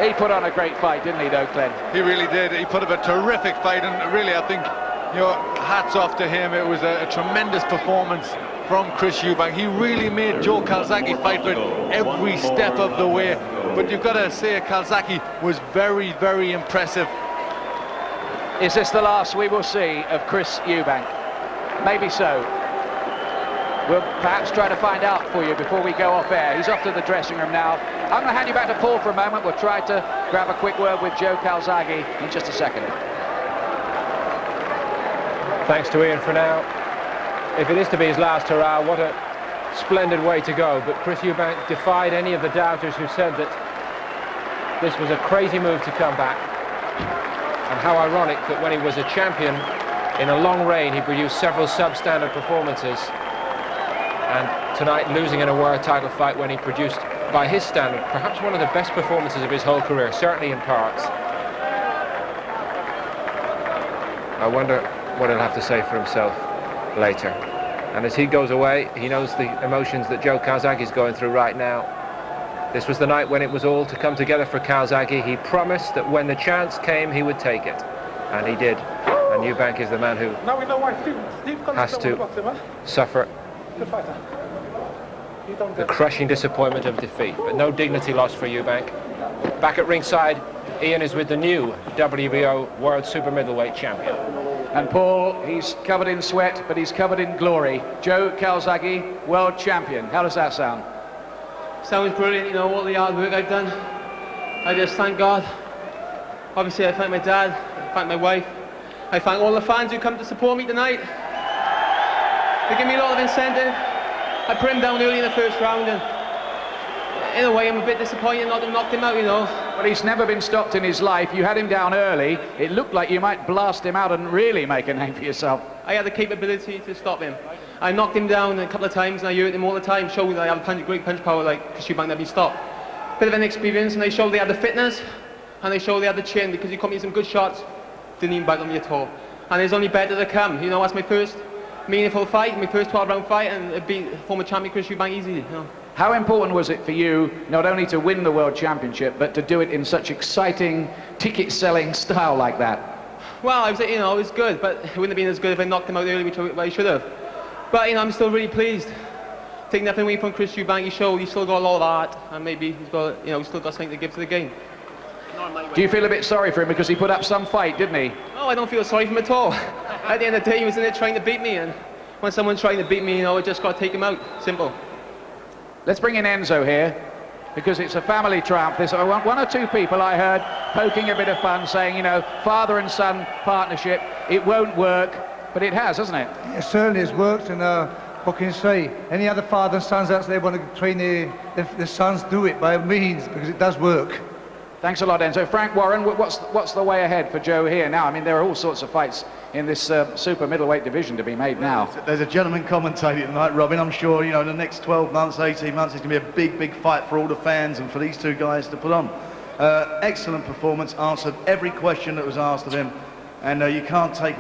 He put on a great fight, didn't he, though, Glenn? He really did. He put up a terrific fight, and really, I think, you know, hats off to him. It was a tremendous performance from Chris Eubank. He really made Joe Calzaghe fight for it every step of the way. But you've got to say Calzaghe was very, very impressive. Is this the last we will see of Chris Eubank? Maybe so. We'll perhaps try to find out for you before we go off air. He's off to the dressing room now. I'm going to hand you back to Paul for a moment. We'll try to grab a quick word with Joe Calzaghe in just a second. Thanks to Ian for now. If it is to be his last hurrah, what a splendid way to go. But Chris Eubank defied any of the doubters who said that this was a crazy move to come back. And how ironic that when he was a champion in a long reign, he produced several substandard performances. And tonight, losing in a world title fight when he produced, by his standard, perhaps one of the best performances of his whole career, certainly in parts. I wonder what he'll have to say for himself later. And as he goes away, he knows the emotions that Joe Calzaghe is going through right now. This was the night when it was all to come together for Calzaghe. He promised that when the chance came, he would take it. And he did. And Eubank is the man who Now we know why Steve has to suffer the crushing disappointment of defeat. But no dignity lost for Eubank. Back at ringside, Ian is with the new WBO World Super Middleweight Champion. And Paul, he's covered in sweat, but he's covered in glory. Joe Calzaghe, World Champion. How does that sound? Sounds brilliant, you know, all the hard work I've done. I just thank God. Obviously, I thank my dad, I thank my wife. I thank all the fans who come to support me tonight. They give me a lot of incentive. I put him down early in the first round, and in a way I'm a bit disappointed not to have knocked him out, you know. Well, he's never been stopped in his life. You had him down early. It looked like you might blast him out and really make a name for yourself. I had the capability to stop him. I knocked him down a couple of times and I hurt him all the time, showed that I have great punch power like Chris Eubank never been stopped. Bit of inexperience, and they showed they had the fitness and they showed they had the chin, because he caught me some good shots, didn't even bite on me at all. And there's only better to come, you know. That's my first meaningful fight, my first 12-round fight, and it beat former champion Chris Eubank easily, you know. How important was it for you not only to win the World Championship, but to do it in such exciting, ticket-selling style like that? Well, I was, you know, it was good, but it wouldn't have been as good if I knocked him out early, which I should have. But, you know, I'm still really pleased. Take nothing away from Chris Eubank. He showed he's still got a lot of art, and maybe he's got, you know, he's still got something to give to the game. Do you feel a bit sorry for him because he put up some fight, didn't he? No, I don't feel sorry for him at all. At the end of the day, he was in there trying to beat me, and when someone's trying to beat me, you know, I just got to take him out. Simple. Let's bring in Enzo here, because it's a family triumph. There's one or two people I heard poking a bit of fun, saying, you know, father and son partnership, it won't work, but it has, hasn't it? It certainly has worked, and what can you say? Any other father and sons out there want to train their sons, do it by all means, because it does work. Thanks a lot, Enzo. Frank Warren, what's the way ahead for Joe here now? I mean, there are all sorts of fights in this super middleweight division to be made now. There's a gentleman commentating tonight, Robin. I'm sure, you know, in the next 12 months, 18 months, it's going to be a big, big fight for all the fans and for these two guys to put on. Excellent performance, answered every question that was asked of him. And what you can't take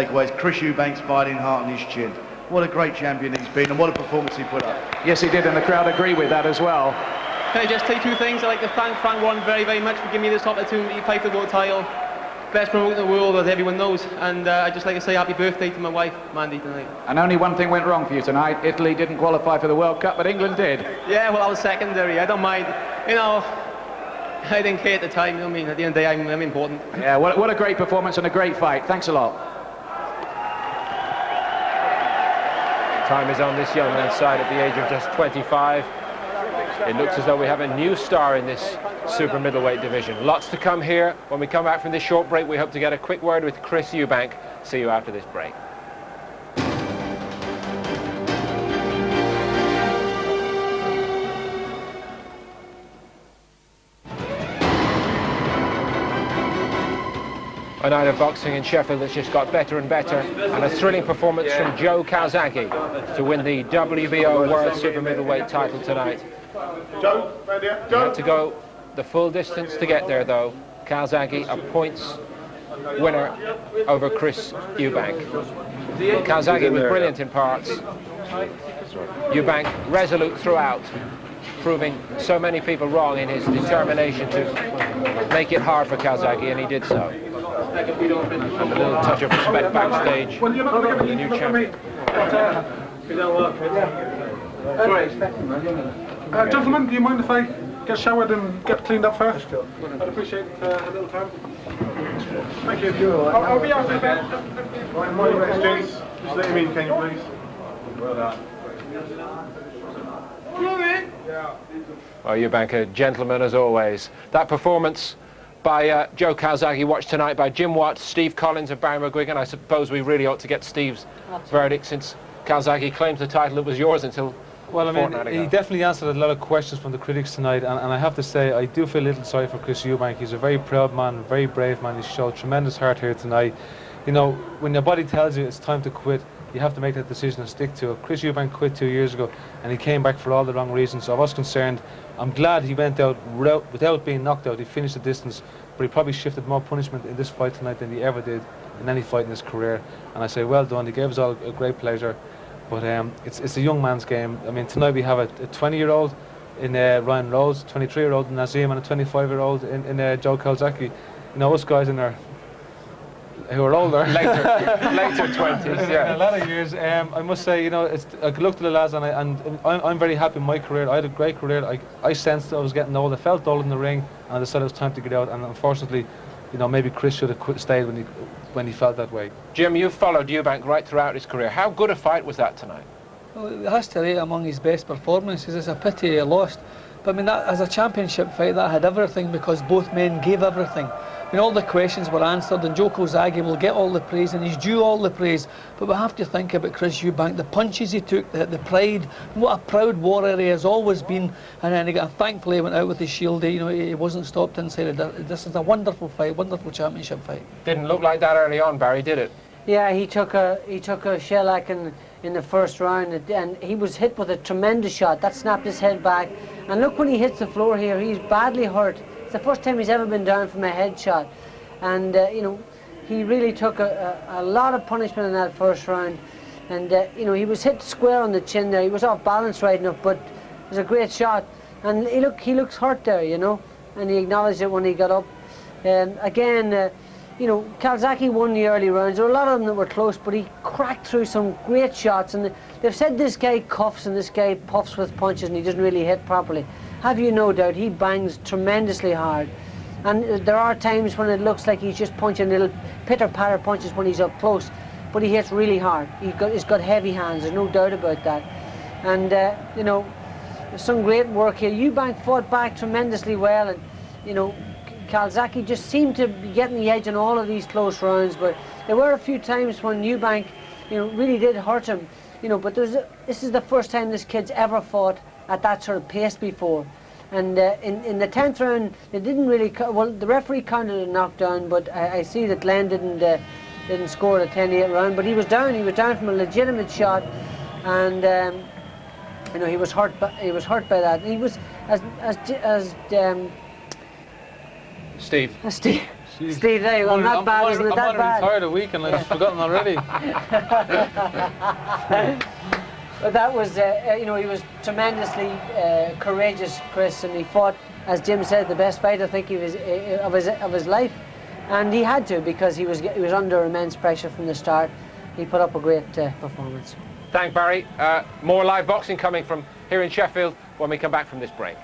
away is Chris Eubank's fighting heart and his chin. What a great champion he's been, and what a performance he put up. Yes, he did, and the crowd agree with that as well. Can I just say two things? I'd like to thank Frank Warren very, very much for giving me this opportunity to fight for the world title. Best promoter in the world, as everyone knows. And I'd just like to say happy birthday to my wife, Mandy, tonight. And only one thing went wrong for you tonight. Italy didn't qualify for the World Cup, but England did. Yeah, well, I was secondary. I don't mind. You know, I didn't care at the time. You know what I mean? At the end of the day, I'm important. Yeah, what a great performance and a great fight. Thanks a lot. Time is on this young man's side at the age of just 25. It looks as though we have a new star in this super middleweight division. Lots to come here. When we come back from this short break, we hope to get a quick word with Chris Eubank. See you after this break. A night of boxing in Sheffield that's just got better and better, and a thrilling performance from Joe Calzaghe to win the WBO World Super Middleweight title tonight. He had to go the full distance to get there, though. Calzaghe, a points winner over Chris Eubank. Calzaghe was brilliant in parts. Eubank resolute throughout. proving so many people wrong in his determination to make it hard for Calzaghe, and he did so. And a little touch of respect backstage for the new champion. Gentlemen, do you mind if I get showered and get cleaned up first? I'd appreciate a little time. Thank you. I'll be out in a bit. Just let him in, can you please? Well done. Well, Eubank, a gentleman as always. That performance by Joe Calzaghe, watched tonight by Jim Watt, Steve Collins and Barry McGuigan. I suppose we really ought to get Steve's verdict, since Calzaghe claims the title. It was yours until well, I mean, ago. He definitely answered a lot of questions from the critics tonight, and I have to say, I do feel a little sorry for Chris Eubank. He's a very proud man, very brave man. He showed tremendous heart here tonight. You know, when your body tells you it's time to quit, you have to make that decision and stick to it. Chris Eubank quit 2 years ago, and he came back for all the wrong reasons. So I was concerned. I'm glad he went out without being knocked out. He finished the distance, but he probably shifted more punishment in this fight tonight than he ever did in any fight in his career. And I say, well done. He gave us all a great pleasure. But it's a young man's game. I mean, tonight we have a 20-year-old in Ryan Rose, 23-year-old in Nazim, and a 25-year-old in Joe Calzaghe. You know, us guys in there who are older, later 20s, yeah, a lot of years. I must say, you know, I could look to the lads, and I'm very happy in my career. I had a great career. I sensed I was getting old. I felt old in the ring, and I decided it was time to get out. And unfortunately, you know, maybe Chris should have stayed when he felt that way. Jim, you've followed Eubank right throughout his career. How good a fight was that tonight? Well, it has to rate among his best performances. It's a pity he lost. But I mean, that, as a championship fight, that had everything, because both men gave everything. I mean, all the questions were answered, and Joe Calzaghe will get all the praise, and he's due all the praise. But we have to think about Chris Eubank, the punches he took, the pride, what a proud warrior he has always been. And then thankfully he went out with his shield. You know, he wasn't stopped inside. This is a wonderful fight, wonderful championship fight. Didn't look like that early on, Barry, did it? Yeah, he took a shellac in the first round, and he was hit with a tremendous shot that snapped his head back. And look, when he hits the floor here, he's badly hurt. It's the first time he's ever been down from a headshot, and you know, he really took a lot of punishment in that first round. And you know, he was hit square on the chin there. He was off balance right enough, but it was a great shot. And he looks hurt there, you know, and he acknowledged it when he got up. Again, you know, Calzaghe won the early rounds. There were a lot of them that were close, but he cracked through some great shots. And they've said this guy cuffs and this guy puffs with punches, and he doesn't really hit properly. Have you no doubt, he bangs tremendously hard. And there are times when it looks like he's just punching little pitter-patter punches when he's up close, but he hits really hard. He's got heavy hands, there's no doubt about that. And, you know, some great work here. Eubank fought back tremendously well, and, you know, Calzaghe just seemed to be getting the edge in all of these close rounds, but there were a few times when Eubank, you know, really did hurt him, you know, but this is the first time this kid's ever fought at that sort of pace before. And in the 10th round, they didn't really, well, the referee counted a knockdown, but I see that Glenn didn't score the 10-8 round, but he was down from a legitimate shot, and you know, he was hurt by that. He was Steve. Steve, there you go. Not bad, isn't it? That bad. I'm retired a week and I've forgotten already. But that was, you know, he was tremendously courageous, Chris, and he fought, as Jim said, the best fight I think of his life, and he had to, because he was under immense pressure from the start. He put up a great performance. Thank Barry. More live boxing coming from here in Sheffield when we come back from this break.